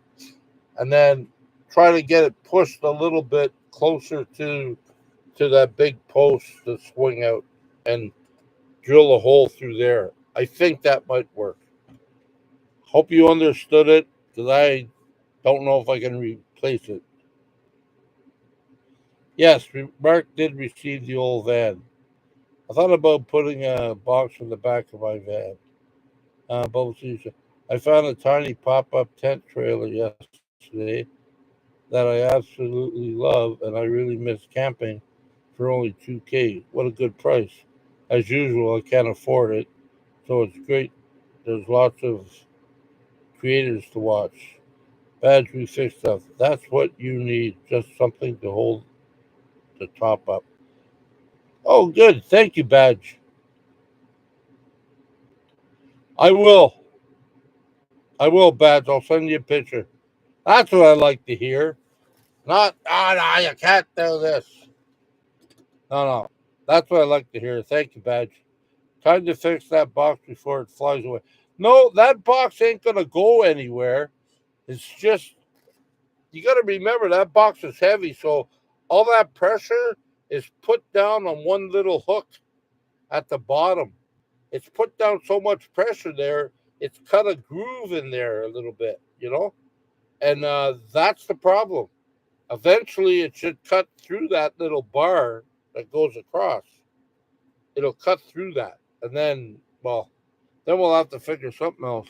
and then try to get it pushed a little bit closer to that big post to swing out, and drill a hole through there. I think that might work. Hope you understood it, because I don't know if I can replace it. Yes, Mark did receive the old van. I thought about putting a box in the back of my van. Both seats. I found a tiny pop-up tent trailer yesterday that I absolutely love, and I really miss camping for only 2K. What a good price. As usual, I can't afford it, so it's great. There's lots of creators to watch. Badge refix stuff. That's what you need. Just something to hold the top up. Oh, good. Thank you, Badge. I will. I will, Badge. I'll send you a picture. That's what I like to hear. Not, no, you can't do this. No, no. That's what I like to hear. Thank you, Badge. Time to fix that box before it flies away. No, that box ain't going to go anywhere. It's just, you got to remember that box is heavy. So all that pressure is put down on one little hook at the bottom. It's put down so much pressure there, it's cut a groove in there a little bit, And that's the problem. Eventually, it should cut through that little bar that goes across. It'll cut through that. And then, well, then we'll have to figure something else.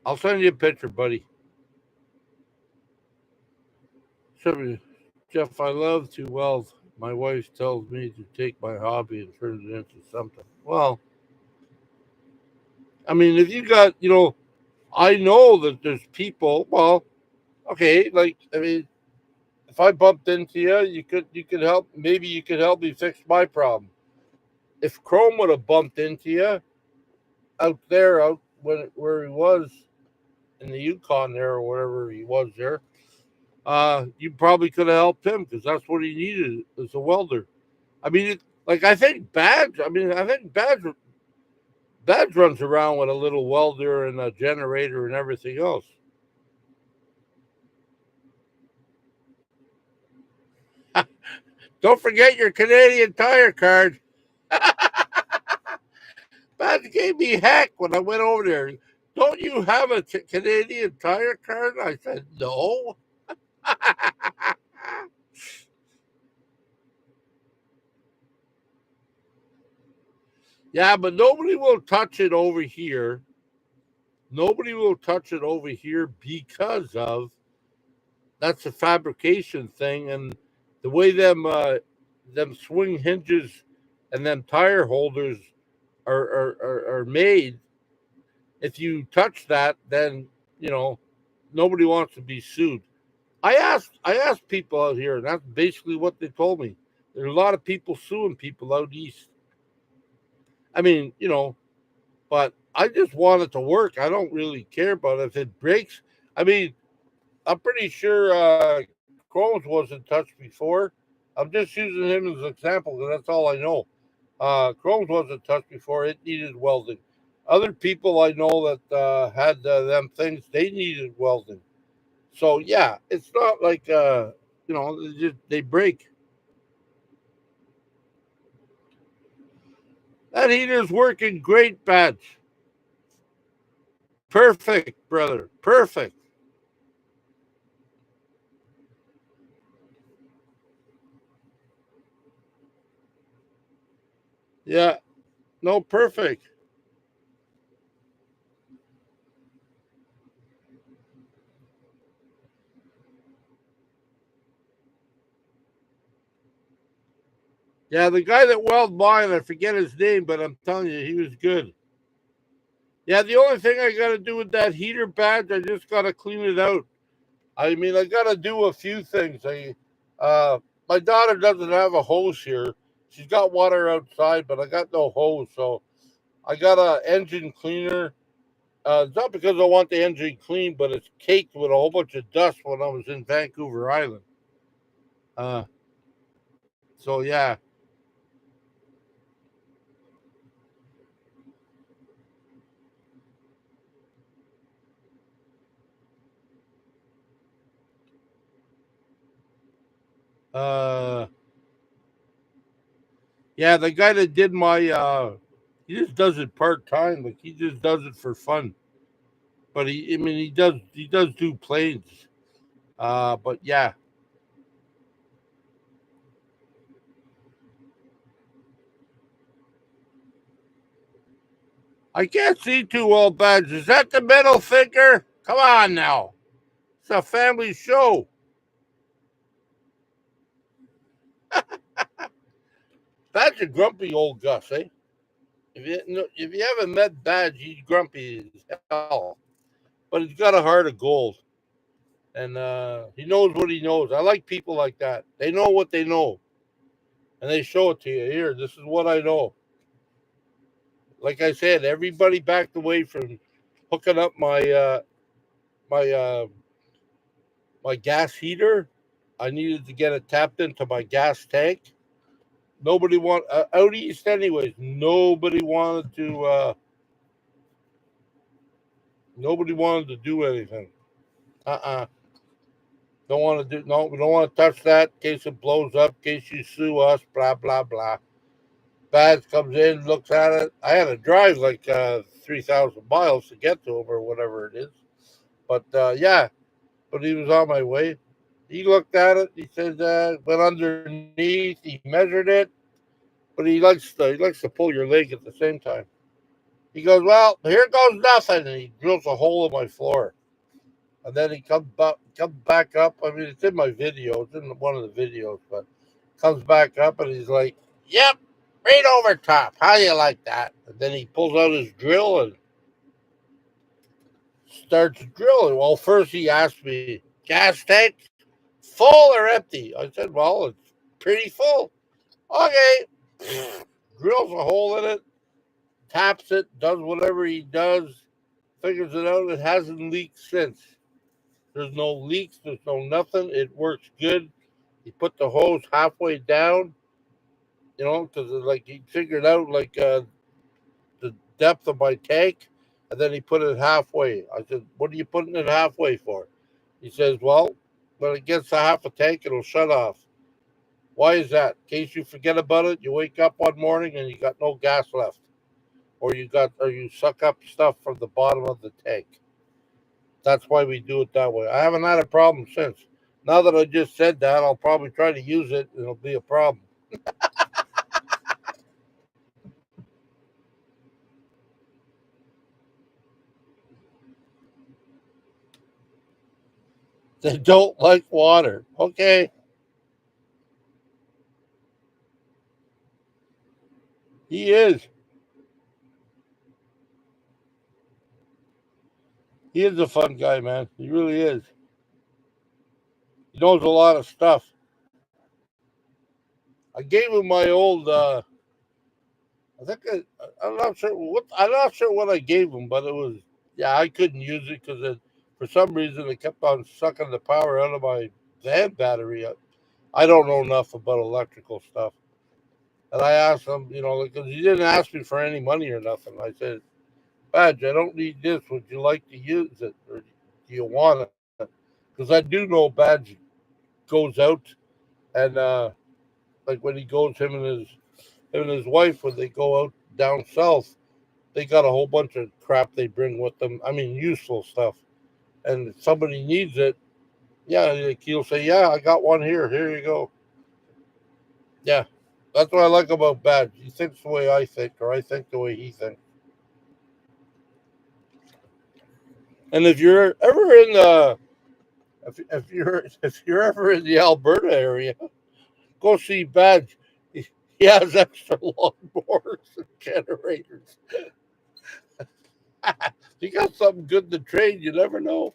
I'll send you a picture, buddy. So, Jeff, I love to weld. My wife tells me to take my hobby and turn it into something. Well, I mean, if you got, I know that there's people, well, okay, like, I mean, if I bumped into you, you could help. Maybe you could help me fix my problem. If Chrome would have bumped into you out there, out where he was in the Yukon there or wherever he was there, you probably could have helped him because that's what he needed as a welder. I mean, like I think Badge. I mean, I think Badge runs around with a little welder and a generator and everything else. Don't forget your Canadian Tire card. Badge gave me heck when I went over there. Don't you have a Canadian Tire card? I said, no. Yeah, but nobody will touch it over here. Nobody will touch it over here because of that's a fabrication thing, and the way them swing hinges and them tire holders are made. If you touch that, then you know nobody wants to be sued. I asked people out here, and that's basically what they told me. There's a lot of people suing people out east. I mean, but I just want it to work. I don't really care about it. If it breaks. I mean, I'm pretty sure Crohn's wasn't touched before. I'm just using him as an example because that's all I know. Crohn's wasn't touched before. It needed welding. Other people I know that had them things, they needed welding. So yeah, it's not like they break. That heater's working great, Badge. Perfect, brother. Perfect. Yeah, no, perfect. Yeah, the guy that welded mine, I forget his name, but I'm telling you, he was good. Yeah, the only thing I got to do with that heater badge, I just got to clean it out. I mean, I got to do a few things. My daughter doesn't have a hose here. She's got water outside, but I got no hose, so I got a engine cleaner. It's not because I want the engine clean, but it's caked with a whole bunch of dust when I was in Vancouver Island. Uh, so yeah, uh, yeah, the guy that did my, he just does it part time. Like he just does it for fun. But I mean, he does do planes. But yeah, I can't see too well, Badge. Is that the middle finger? Come on now, it's a family show. Badge a grumpy old Gus, eh? If you haven't met Badge, he's grumpy as hell, but he's got a heart of gold, and he knows what he knows. I like people like that. They know what they know, and they show it to you. Here, this is what I know. Like I said, everybody backed away from hooking up my my gas heater. I needed to get it tapped into my gas tank. Nobody want out east, anyways. Nobody wanted to do anything. Uh. Don't want to do no. We don't want to touch that in case it blows up. In case you sue us. Blah blah blah. Baz comes in, looks at it. I had to drive like 3,000 miles to get to him or whatever it is. But yeah, but he was on my way. He looked at it. He said, went underneath. He measured it, but he likes to pull your leg at the same time. He goes, well, here goes nothing, and he drills a hole in my floor. And then he comes back up. I mean, it's in my video. It's in one of the videos, but comes back up and he's like, "Yep, right over top. How you like that?" And then he pulls out his drill and starts drilling. Well, first he asked me, "Gas tank full or empty?" I said, "Well, it's pretty full." Okay. Drills a hole in it, taps it, does whatever he does, figures it out. It hasn't leaked since. There's no leaks. There's no nothing. It works good. He put the hose halfway down, because like he figured out like the depth of my tank, and then he put it halfway. I said, "What are you putting it halfway for?" He says, "Well, when it gets to half a tank, it'll shut off." Why is that? In case you forget about it, you wake up one morning and you got no gas left, or you suck up stuff from the bottom of the tank. That's why we do it that way. I haven't had a problem since. Now that I just said that, I'll probably try to use it, and it'll be a problem. They don't like water. Okay, he is. He is a fun guy, man. He really is. He knows a lot of stuff. I gave him my old. I think I'm not sure what I gave him, but it was, yeah. I couldn't use it because for some reason it kept on sucking the power out of my van battery. I don't know enough about electrical stuff, and I asked him, because he didn't ask me for any money or nothing. I said, "Badge, I don't need this. Would you like to use it, or do you want it?" Because I do know Badge goes out and like when he goes him and his wife when they go out down south, they got a whole bunch of crap they bring with them. I mean, useful stuff. And if somebody needs it, yeah, like he'll say, "Yeah, I got one here. Here you go." Yeah, that's what I like about Badge. He thinks the way I think, or I think the way he thinks. And if you're ever in the if you're ever in the Alberta area, go see Badge. He has extra lawnmowers and generators. You got something good to trade, you never know.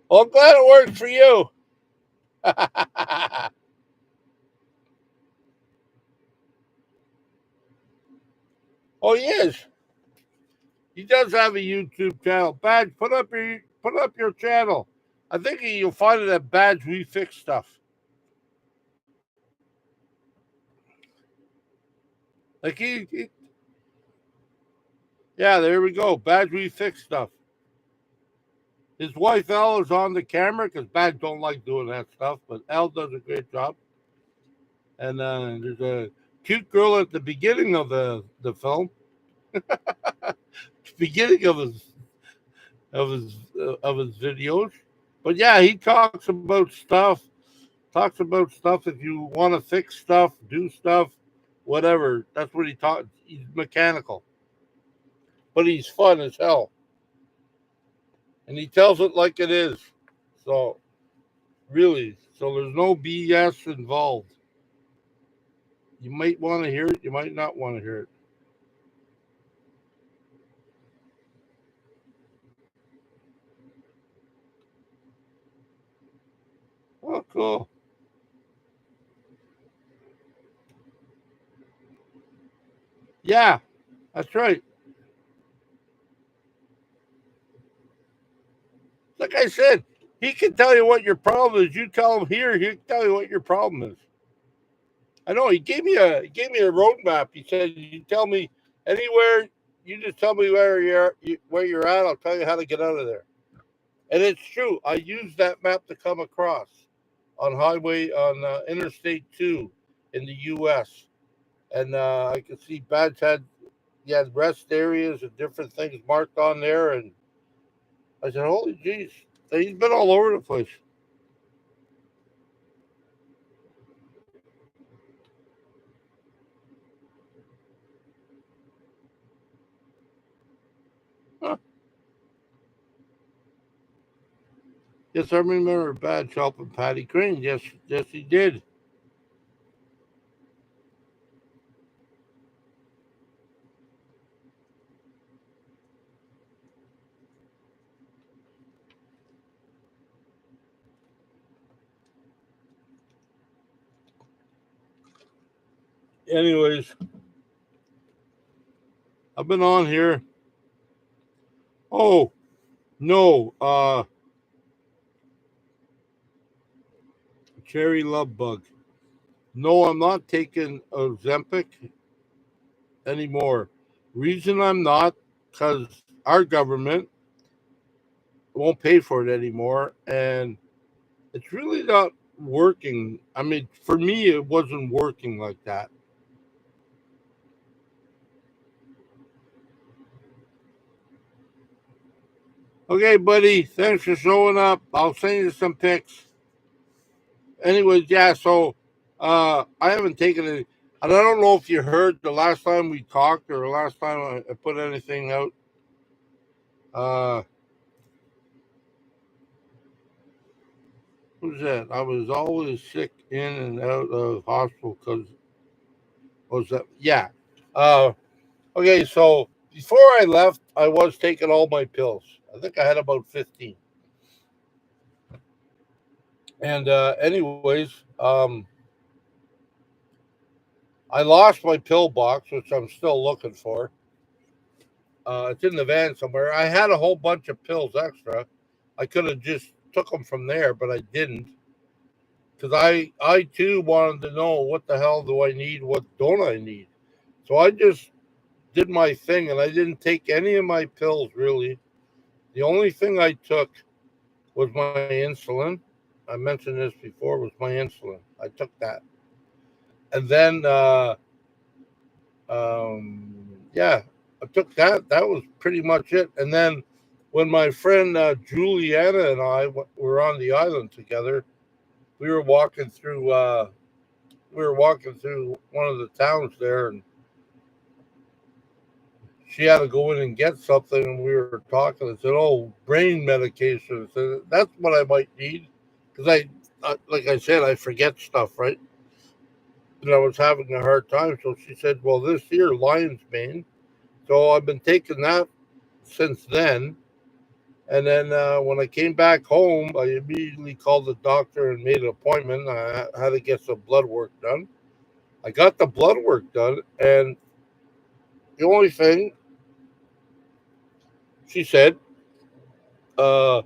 Well, I'm glad it worked for you. Oh, he is. He does have a YouTube channel. Badge, put up your channel. I think you'll find it at Badge We Fix Stuff. Like yeah, there we go. Badge We Fix Stuff. His wife Elle is on the camera because Badge don't like doing that stuff, but Elle does a great job. And there's a cute girl at the beginning of the film, beginning of his videos. But yeah, he talks about stuff. If you want to fix stuff, do stuff, whatever. That's what he taught. He's mechanical, but he's fun as hell, and he tells it like it is. So really, so there's no BS involved. You might want to hear it. You might not want to hear it. Oh, cool. Yeah, that's right. Like I said, he can tell you what your problem is. You tell him here, he can tell you what your problem is. I know he gave me a roadmap. He said, "You tell me anywhere. You just tell me where you're at. I'll tell you how to get out of there." And it's true. I used that map to come across on Interstate 2 in the U.S. And I could see Badge had rest areas and different things marked on there. And I said, "Holy jeez, he's been all over the place." Huh. Yes, I remember Badge helping Patty Crane. Yes, yes, he did. Anyways, I've been on here. Oh no, cherry love bug. No, I'm not taking Ozempic anymore. Reason I'm not, because our government won't pay for it anymore, and it's really not working. I mean, for me, it wasn't working like that. Okay, buddy, thanks for showing up. I'll send you some pics. Anyways, yeah, so I haven't taken it. And I don't know if you heard the last time we talked or the last time I put anything out. Uh, who's that? I was always sick in and out of hospital because was that? Yeah. Uh, okay, so before I left, I was taking all my pills. I think I had about 15. And anyways, I lost my pill box, which I'm still looking for. It's in the van somewhere. I had a whole bunch of pills extra. I could have just took them from there, but I didn't because I too wanted to know what the hell do I need, what don't I need. So I just did my thing, and I didn't take any of my pills really. The only thing I took was my insulin. I mentioned this before. Was my insulin. I took that, and then yeah, I took that. That was pretty much it. And then when my friend Juliana and I were on the island together, we were walking through. We were walking through one of the towns there, and she had to go in and get something, and we were talking. I said, "Oh, brain medication." I said, "That's what I might need," because like I said, I forget stuff, right? And I was having a hard time. So she said, "Well, this here lion's mane." So I've been taking that since then. And then when I came back home, I immediately called the doctor and made an appointment. I had to get some blood work done. I got the blood work done, and the only thing she said, uh,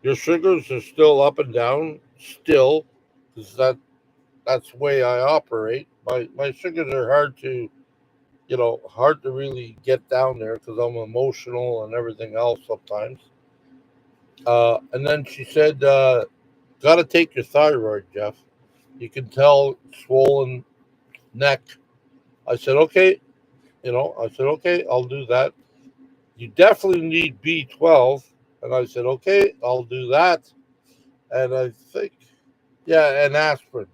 your sugars are still up and down, still, because that's the way I operate. My sugars are hard to really get down there because I'm emotional and everything else sometimes. And then she said, got to take your thyroid, Jeff. You can tell swollen neck. I said, okay. I said, okay, I'll do that. You definitely need B12. And I said, okay, I'll do that. And I think, yeah, and aspirin.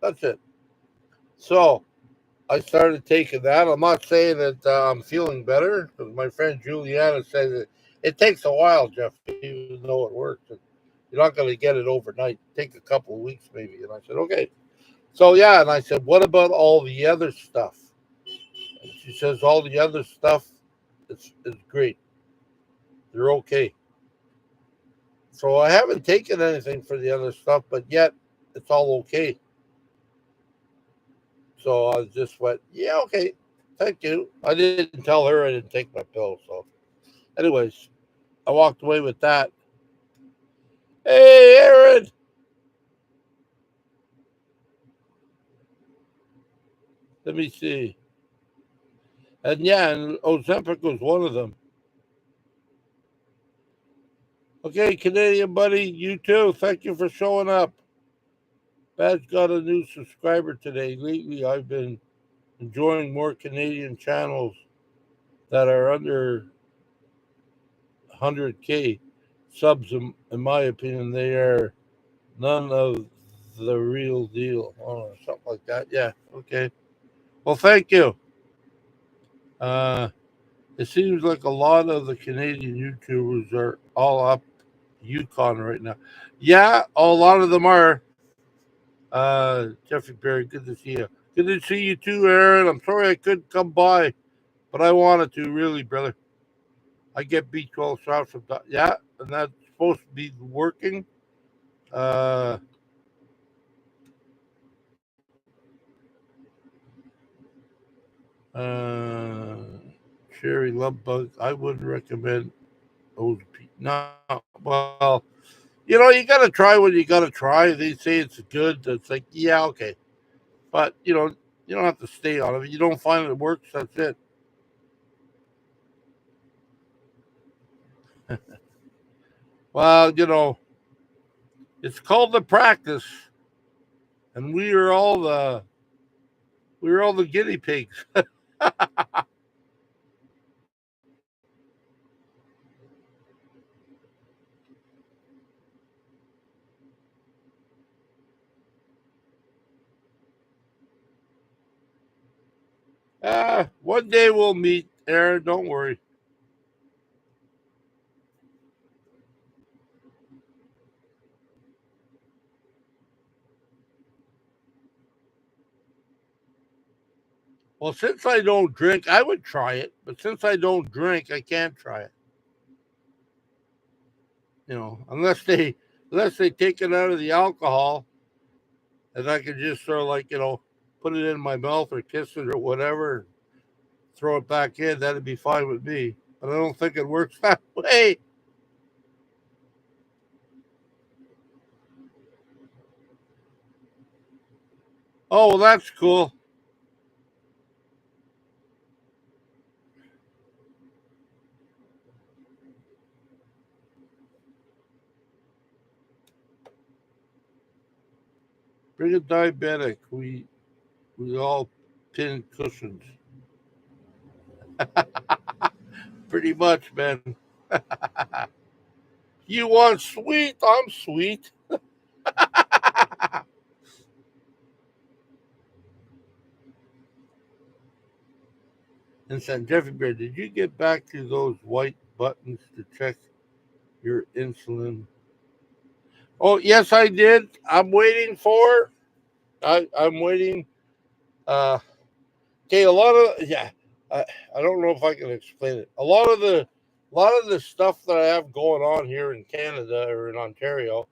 That's it. So I started taking that. I'm not saying that I'm feeling better because my friend Juliana said that it takes a while, Jeff, even though it works. You're not going to get it overnight. Take a couple of weeks maybe. And I said, okay. So yeah, and I said, what about all the other stuff? And she says, all the other stuff is great. You're okay. So I haven't taken anything for the other stuff, but yet it's all okay. So I just went, yeah, okay, thank you. I didn't tell her I didn't take my pill. So, anyways, I walked away with that. Hey, Aaron, let me see. And yeah, and Ozempic was one of them. Okay, Canadian buddy, you too. Thank you for showing up. Bad's got a new subscriber today. Lately, I've been enjoying more Canadian channels that are under 100K subs. In my opinion, they are none of the real deal, or something like that. Yeah, okay. Well, thank you. Uh, it seems like a lot of the Canadian YouTubers are all up Yukon right now. Yeah, a lot of them are. Jeffrey Berry, good to see you. Good to see you too, Aaron. I'm sorry I couldn't come by, but I wanted to, really, brother. I get B12 shots from yeah, and that's supposed to be working. Uh, uh, Cherry Love Bug. I wouldn't recommend those. No, well, you got to try what you got to try. They say it's good. It's like, yeah, okay, but you don't have to stay on it. If you don't find it works, that's it. Well, it's called the practice, and we are all the guinea pigs. One day we'll meet, Aaron. Don't worry. Well, since I don't drink, I would try it, but since I don't drink, I can't try it. Unless they take it out of the alcohol, and I can just sort of like put it in my mouth or kiss it or whatever, throw it back in. That'd be fine with me. But I don't think it works that way. Oh, well, that's cool. Bring a diabetic. We all pin cushions. Pretty much, man. You want sweet? I'm sweet. And said, Jeffy Bear, did you get back to those white buttons to check your insulin? Oh, yes, I did. I'm waiting for. I'm waiting. Uh, okay, a lot of yeah. I I don't know if I can explain it. A lot of the stuff that I have going on here in Canada or in Ontario,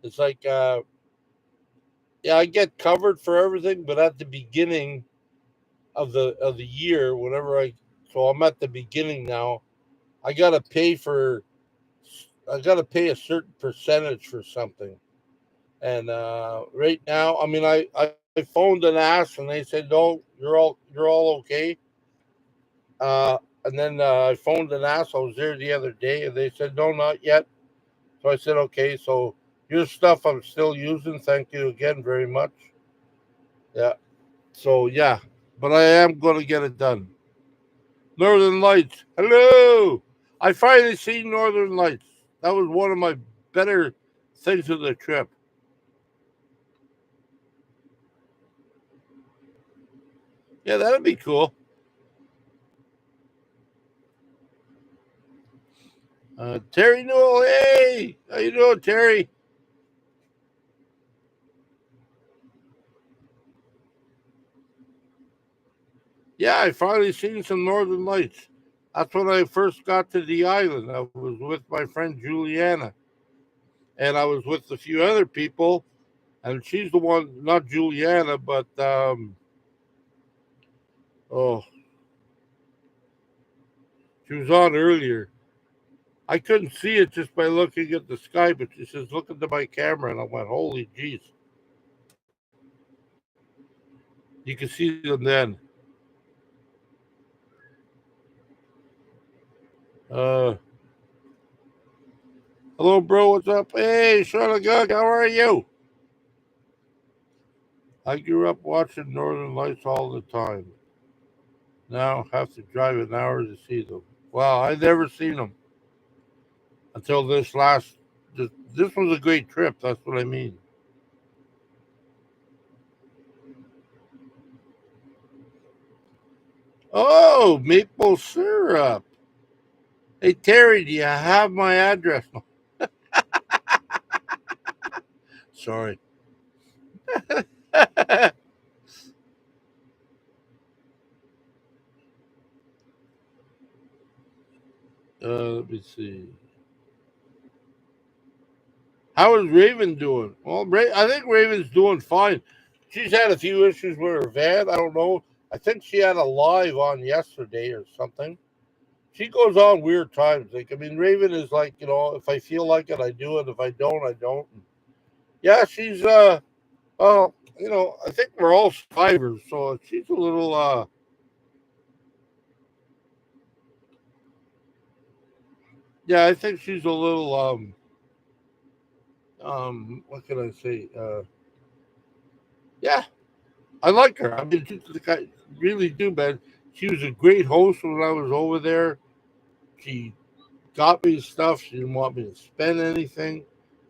it's like yeah, I get covered for everything, but at the beginning of the year, so I'm at the beginning now. I gotta pay for I gotta pay a certain percentage for something. And right now, I mean, I phoned and asked, and they said no, you're all okay. And then I phoned and asked. I was there the other day, and they said no, not yet. So I said okay. So your stuff I'm still using. Thank you again very much. Yeah. So yeah, but I am going to get it done. Northern Lights. Hello. I finally seen Northern Lights. That was one of my better things of the trip. Yeah, that'd be cool. Terry Newell, hey, how you doing, Terry? Yeah, I finally seen some Northern Lights. That's when I first got to the island. I was with my friend Juliana, and I was with a few other people, and she's the one, not Juliana, but oh, she was on earlier. I couldn't see it just by looking at the sky, but she says, "Look into my camera," and I went, "Holy jeez!" You can see them then. Uh, Hello, bro. What's up? Hey, Charlotte Gug, how are you? I grew up watching Northern Lights all the time. Now have to drive an hour to see them. Wow, I never seen them until this last. This was a great trip. That's what I mean. Oh, maple syrup. Hey Terry, do you have my address? Sorry. Let me see. How is Raven doing? Well, I think Raven's doing fine. She's had a few issues with her van. I don't know. I think she had a live on yesterday or something. She goes on weird times. Like, I mean, Raven is like, if I feel like it, I do it. If I don't, I don't. Yeah, she's well, I think we're all survivors, so she's a little yeah, I think she's a little what can I say? Yeah, I like her. I mean, I really do, man. She was a great host when I was over there. She got me stuff. She didn't want me to spend anything,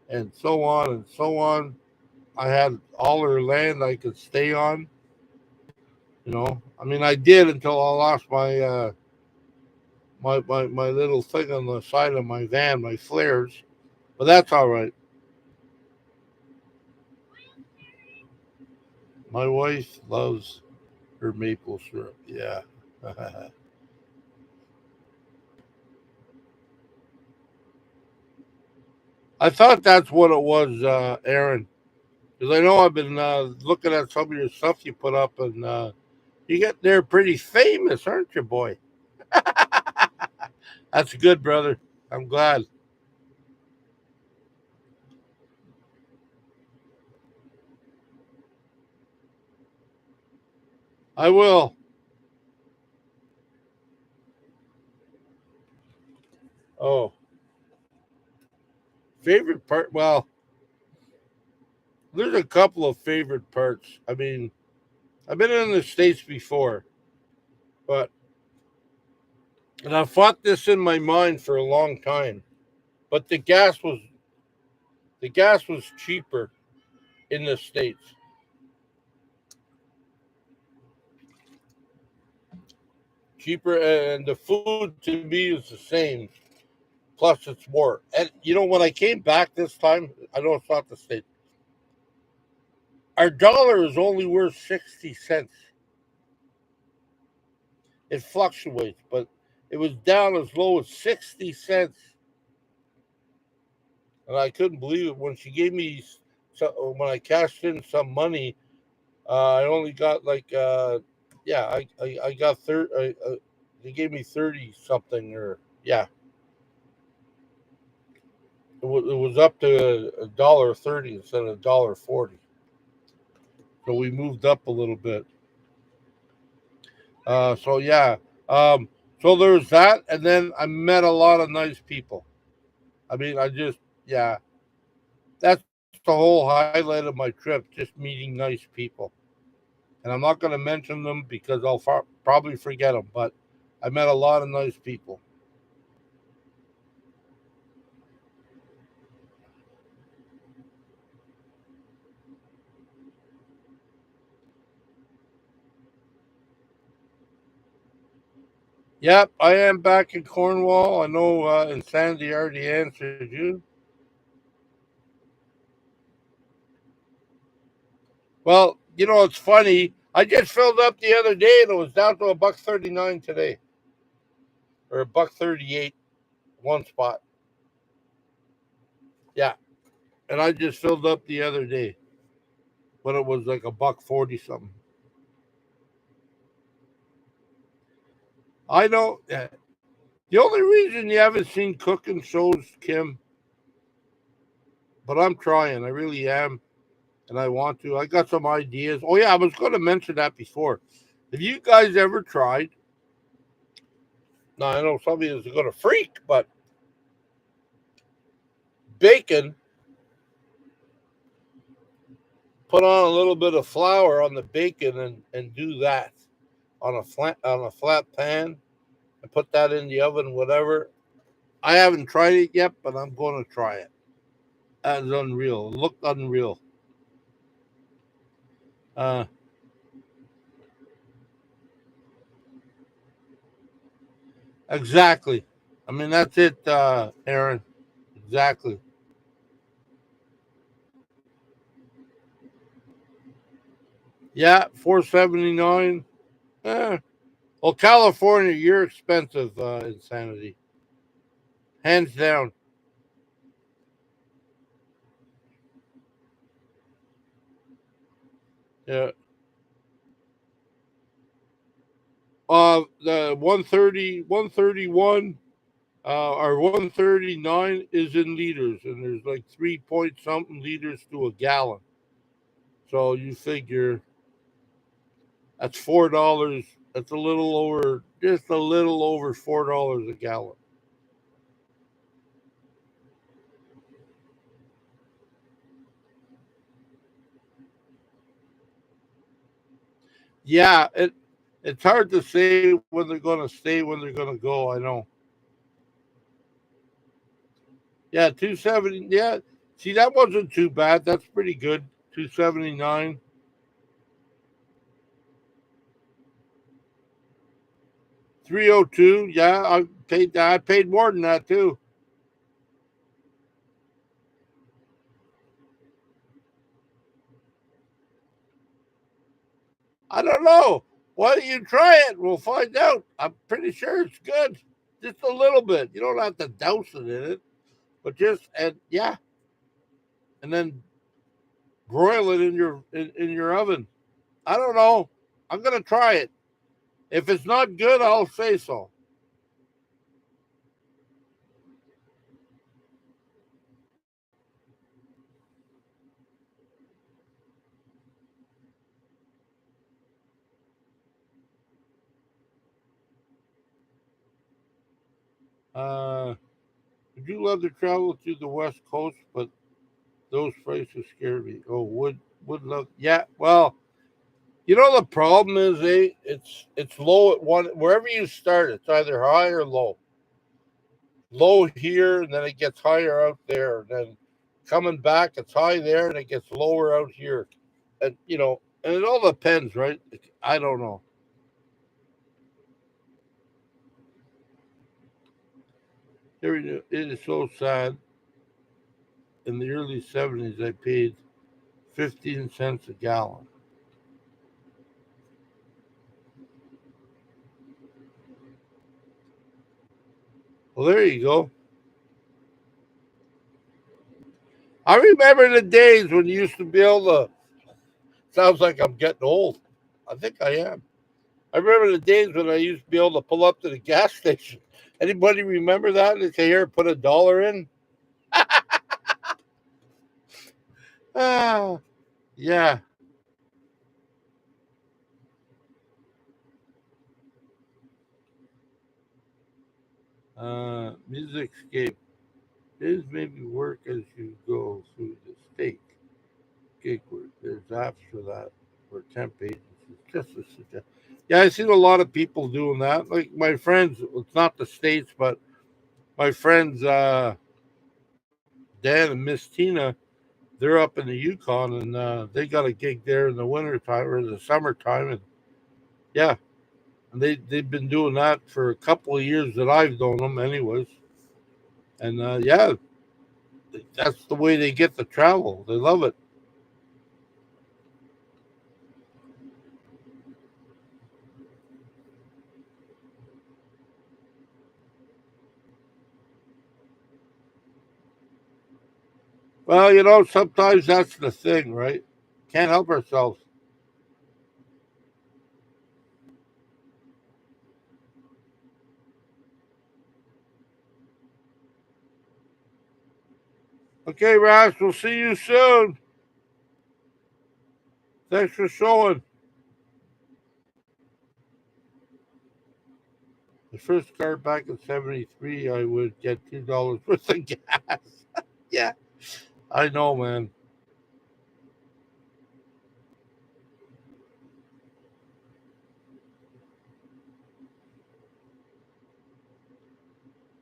and so on and so on. I had all her land I could stay on. I mean, I did until I lost my little thing on the side of my van, my flares. But that's all right. My wife loves her maple syrup. Yeah. I thought that's what it was, Aaron. Because I know I've been looking at some of your stuff you put up, and you get there pretty famous, aren't you, boy? That's good, brother. I'm glad. I will. Oh, favorite part? Well, there's a couple of favorite parts. I mean, I've been in the States before, but and I fought this in my mind for a long time. But the gas was cheaper in the States. cheaper, and the food to me is the same. Plus, it's more. And when I came back this time, I know it's not the state. Our dollar is only worth 60 cents. It fluctuates, but it was down as low as 60 cents, and I couldn't believe it when she gave me. When I cashed in some money, I only got like yeah, I got 30. They gave me 30 something, or yeah, it was up to $1.30 instead of $1.40. So we moved up a little bit. So yeah, um, so there's that, and then I met a lot of nice people. I mean, yeah, that's the whole highlight of my trip, just meeting nice people. And I'm not going to mention them because I'll probably forget them, but I met a lot of nice people. Yep, I am back in Cornwall. I know Insanity already answered you. Well, it's funny. I just filled up the other day and it was down to a buck 39 today, or a buck 38 one spot. Yeah, and I just filled up the other day when it was like a buck 40 something. I know. The only reason you haven't seen cooking shows, Kim, but I'm trying. I really am, and I want to. I got some ideas. Oh yeah, I was going to mention that before. Have you guys ever tried? Now I know some of you is going to freak, but bacon, put on a little bit of flour on the bacon and do that on a flat pan and put that in the oven, whatever. I haven't tried it yet, but I'm going to try it. That's unreal. It looked unreal. Uh, exactly. I mean, that's it, Aaron. Exactly. Yeah, 479. Eh. Well, California, you're expensive, Insanity. Hands down. Yeah. The 130, 131, or 139 is in liters, and there's like 3 point something liters to a gallon. So you figure that's $4. That's a little over, just a little over $4 a gallon. Yeah, it's hard to say when they're going to stay, when they're going to go. I know. Yeah, 270. Yeah, see, that wasn't too bad. That's pretty good. 279. 302. Yeah, I paid that. I paid more than that too. I don't know. Why don't you try it? We'll find out. I'm pretty sure it's good. Just a little bit. You don't have to douse it in it, but just and yeah, and then broil it in your oven. I don't know. I'm gonna try it. If it's not good, I'll say so. Uh, would you love to travel to the West Coast, but those prices scare me. Oh, would love. Yeah, well, the problem is, it's low at one wherever you start. It's either high or low. Low here, and then it gets higher out there. And then coming back, it's high there, and it gets lower out here. And it all depends, right? I don't know. It is so sad. In the early 70s, I paid 15 cents a gallon. Well, there you go. I remember the days when you used to be able to. Sounds like I'm getting old. I think I am. I remember the days when I used to be able to pull up to the gas station. Anybody remember that? They say, here, put $1 in. Ah, yeah. Musicscape is maybe work as you go through the state. Gig work. There's apps for that for temp agencies. Just a suggestion. Yeah, I've seen a lot of people doing that. Like my friends, it's not the states, but my friends Dan and Miss Tina, they're up in the Yukon, and they got a gig there in the winter time or the summertime, and yeah, and they've been doing that for a couple of years that I've known them, anyways. And yeah, that's the way they get the travel. They love it. Well, sometimes that's the thing, right? Can't help ourselves. Okay, Ras, we'll see you soon. Thanks for showing. The first car back in '73, I would get $2 worth of gas. Yeah, I know, man.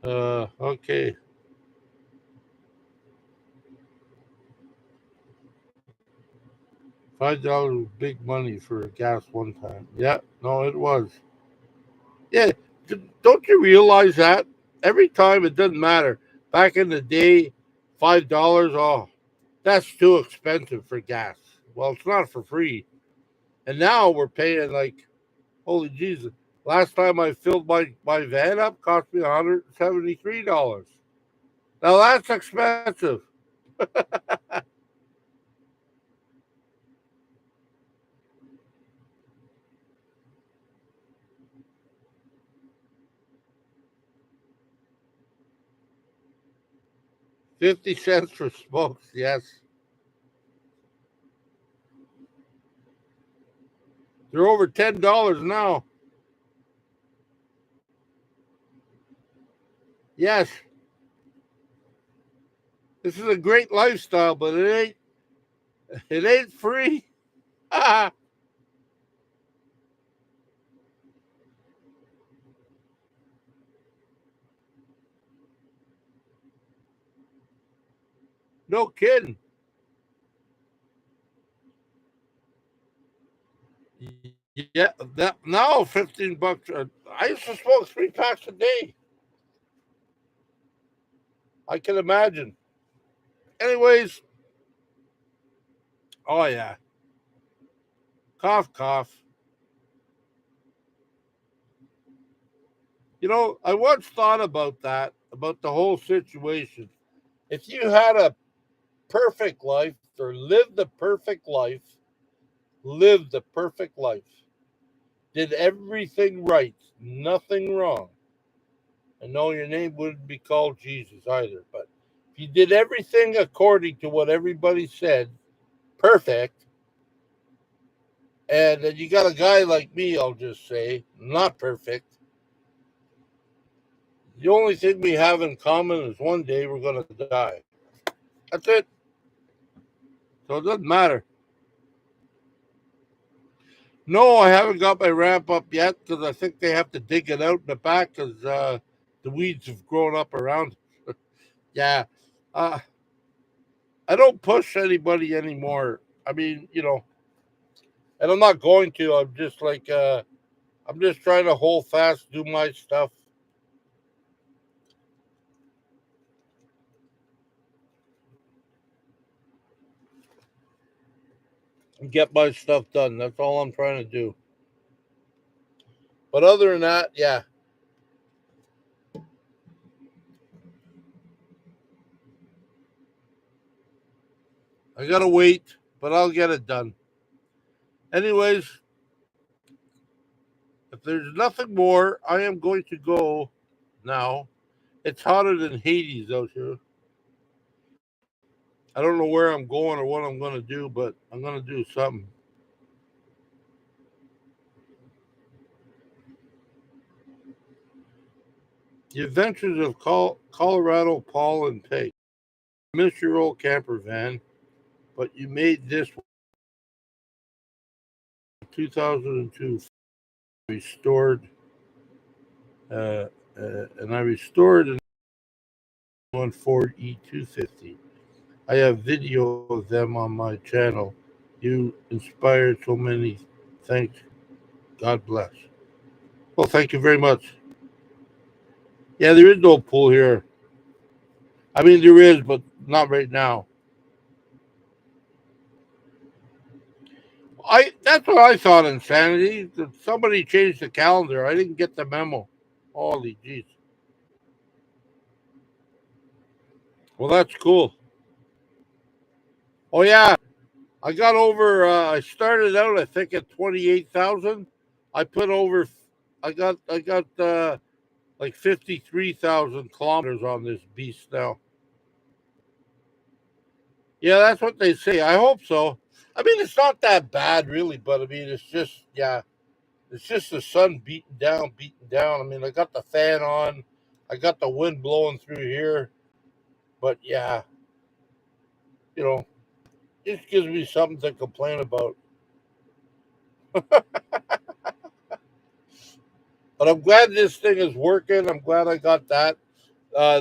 Okay. $5 was big money for gas one time. Yeah, no, it was. Yeah, don't you realize that? Every time it doesn't matter. Back in the day, $5, oh, that's too expensive for gas. Well, it's not for free. And now we're paying like, holy Jesus. Last time I filled my van up cost me $173. Now that's expensive. 50 cents for smokes, yes. They're over $10 now. Yes, this is a great lifestyle, but it ain't free. No kidding. Yeah, that now $15. I used to smoke 3 packs a day. I can imagine. Anyways, oh yeah, cough, cough. I once thought about that, about the whole situation. If you had a perfect life or lived the perfect life, did everything right, nothing wrong. And no, your name wouldn't be called Jesus either. But if you did everything according to what everybody said, perfect, and then you got a guy like me, I'll just say, not perfect. The only thing we have in common is one day we're going to die. That's it. So it doesn't matter. No, I haven't got my ramp up yet because I think they have to dig it out in the back because the weeds have grown up around. Yeah. Uh, I don't push anybody anymore. I mean, and I'm not going to. I'm just like, I'm just trying to hold fast, do my stuff. and get my stuff done. That's all I'm trying to do. But other than that, yeah, I gotta wait, but I'll get it done. Anyways, if there's nothing more, I am going to go now. It's hotter than Hades out here. I don't know where I'm going or what I'm going to do, but I'm going to do something. The Adventures of Colorado Paul and Peg. Miss your old camper van, but you made this 2002 restored, uh, and I restored one Ford E250. I have video of them on my channel. You inspired so many. Thanks. God bless. Well, thank you very much. Yeah, there is no pool here. I mean, there is, but not right now. That's what I thought, insanity. That somebody changed the calendar. I didn't get the memo. Holy jeez. Well, that's cool. Oh yeah, I got over. I started out, I think, at 28,000. I put over. I got like 53,000 kilometers on this beast now. Yeah, that's what they say. I hope so. I mean, it's not that bad, really, but I mean, it's just yeah, it's just the sun beating down, beating down. I mean, I got the fan on, I got the wind blowing through here, but yeah, you know, it gives me something to complain about. But I'm glad this thing is working. I'm glad I got that.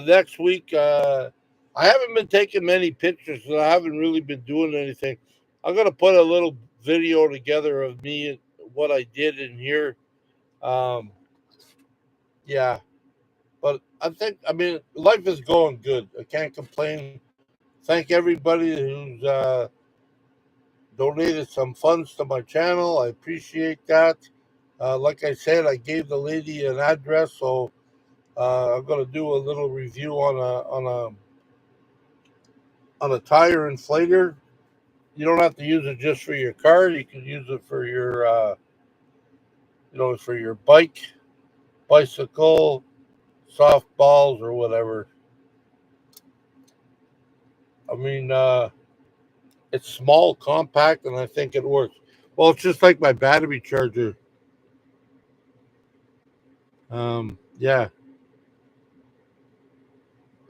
Next week, I haven't been taking many pictures, so I haven't really been doing anything. I'm gonna put a little video together of me and what I did in here. Um, yeah, but I mean, life is going good. I can't complain. Thank everybody who's donated some funds to my channel. I appreciate that. Like I said, I gave the lady an address, so I'm gonna do a little review on a tire inflator. You don't have to use it just for your car. You can use it for your for your bike, bicycle, softballs, or whatever. I mean, it's small, compact, and I think it works. Well, it's just like my battery charger. Yeah,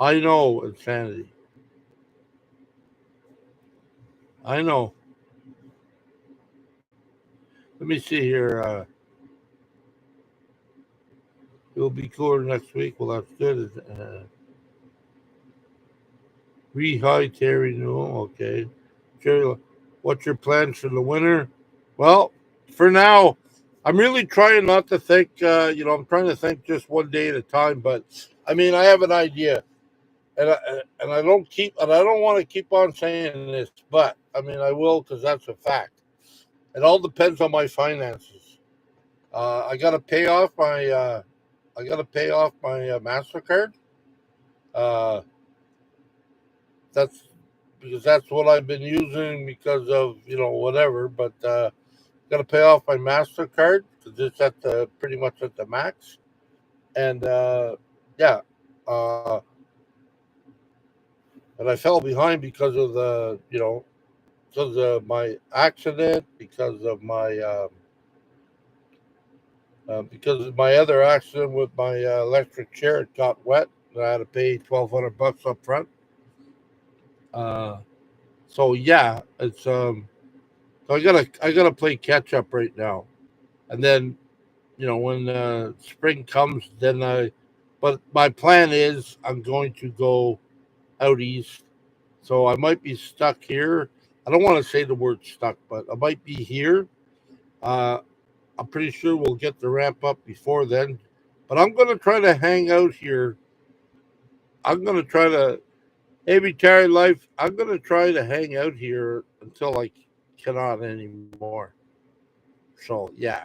I know insanity. I know. Let me see here. It'll be cooler next week. Well, that's good. Re-high Terry Newell. Okay. Jerry, what's your plans for the winter? Well, for now, I'm really trying not to think. I'm trying to think just one day at a time. But I mean, I have an idea, and I don't want to keep on saying this, but I mean, I will because that's a fact. It all depends on my finances. I got to pay off my. I got to pay off my Mastercard. Uh, that's because that's what I've been using because of whatever. But got to pay off my Mastercard because it's at the pretty much at the max. And yeah, uh, and I fell behind because of because of my accident, because of my other accident with my electric chair. It got wet, and I had to pay $1,200 up front. Uh, so yeah, it's so I gotta play catch up right now, and then when spring comes, then I. But my plan is I'm going to go out east, so I might be stuck here. I don't want to say the word stuck, but I might be here. Uh, I'm pretty sure we'll get the ramp up before then, but I'm going to try to hang out here. I'm going to try to, hey, retired life. I'm going to try to hang out here until like cannot anymore. So yeah.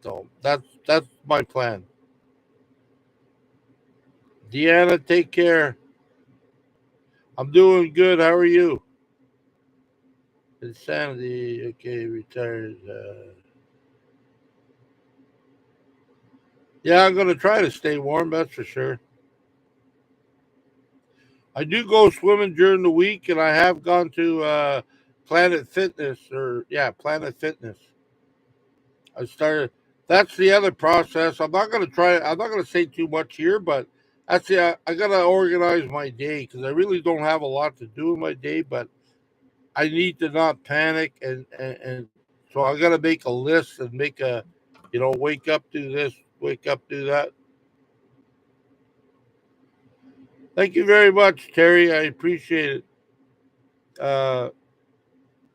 So that's my plan. Deanna, take care. I'm doing good. How are you? Insanity. Okay, retired. Yeah, I'm gonna try to stay warm. That's for sure. I do go swimming during the week, and I have gone to Planet Fitness, or yeah, Planet Fitness. I started. That's the other process. I'm not gonna try. I'm not gonna say too much here, but that's the. I gotta organize my day because I really don't have a lot to do in my day, but I need to not panic, and so I gotta make a list and make a, wake up, do this, wake up, do that. Thank you very much, Terry. I appreciate it. Uh,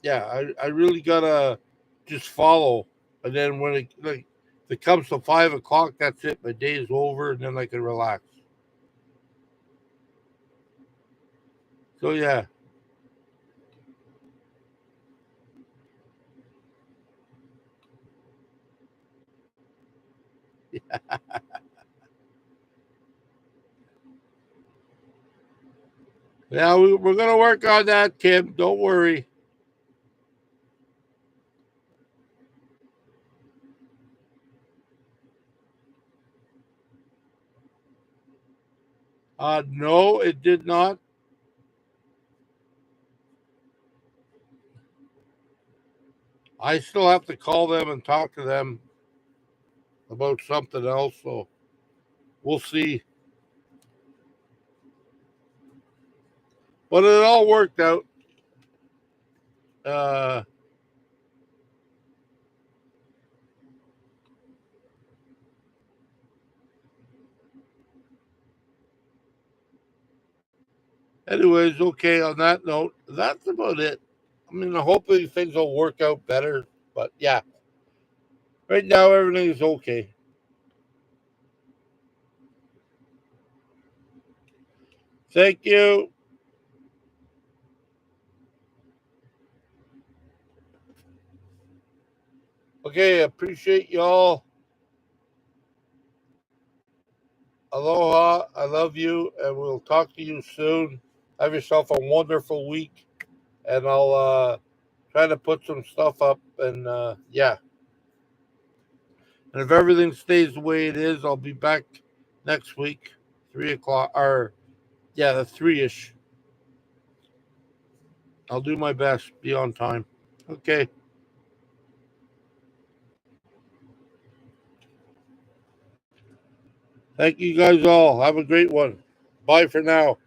yeah, I really gotta just follow, and then when if it comes to 5 o'clock, that's it. My day is over, and then I can relax. So yeah, yeah, we're gonna work on that, Kim. Don't worry. No, it did not. I still have to call them and talk to them about something else. So we'll see. But it all worked out. Uh, Anyways, okay. On that note, that's about it. I mean, hopefully things will work out better. But yeah, right now everything is okay. Thank you. Okay, appreciate y'all. Aloha. I love you, and we'll talk to you soon. Have yourself a wonderful week, and I'll try to put some stuff up. And yeah, and if everything stays the way it is, I'll be back next week, 3 o'clock, or yeah, the 3ish. I'll do my best. Be on time. Okay. Thank you guys all. Have a great one. Bye for now.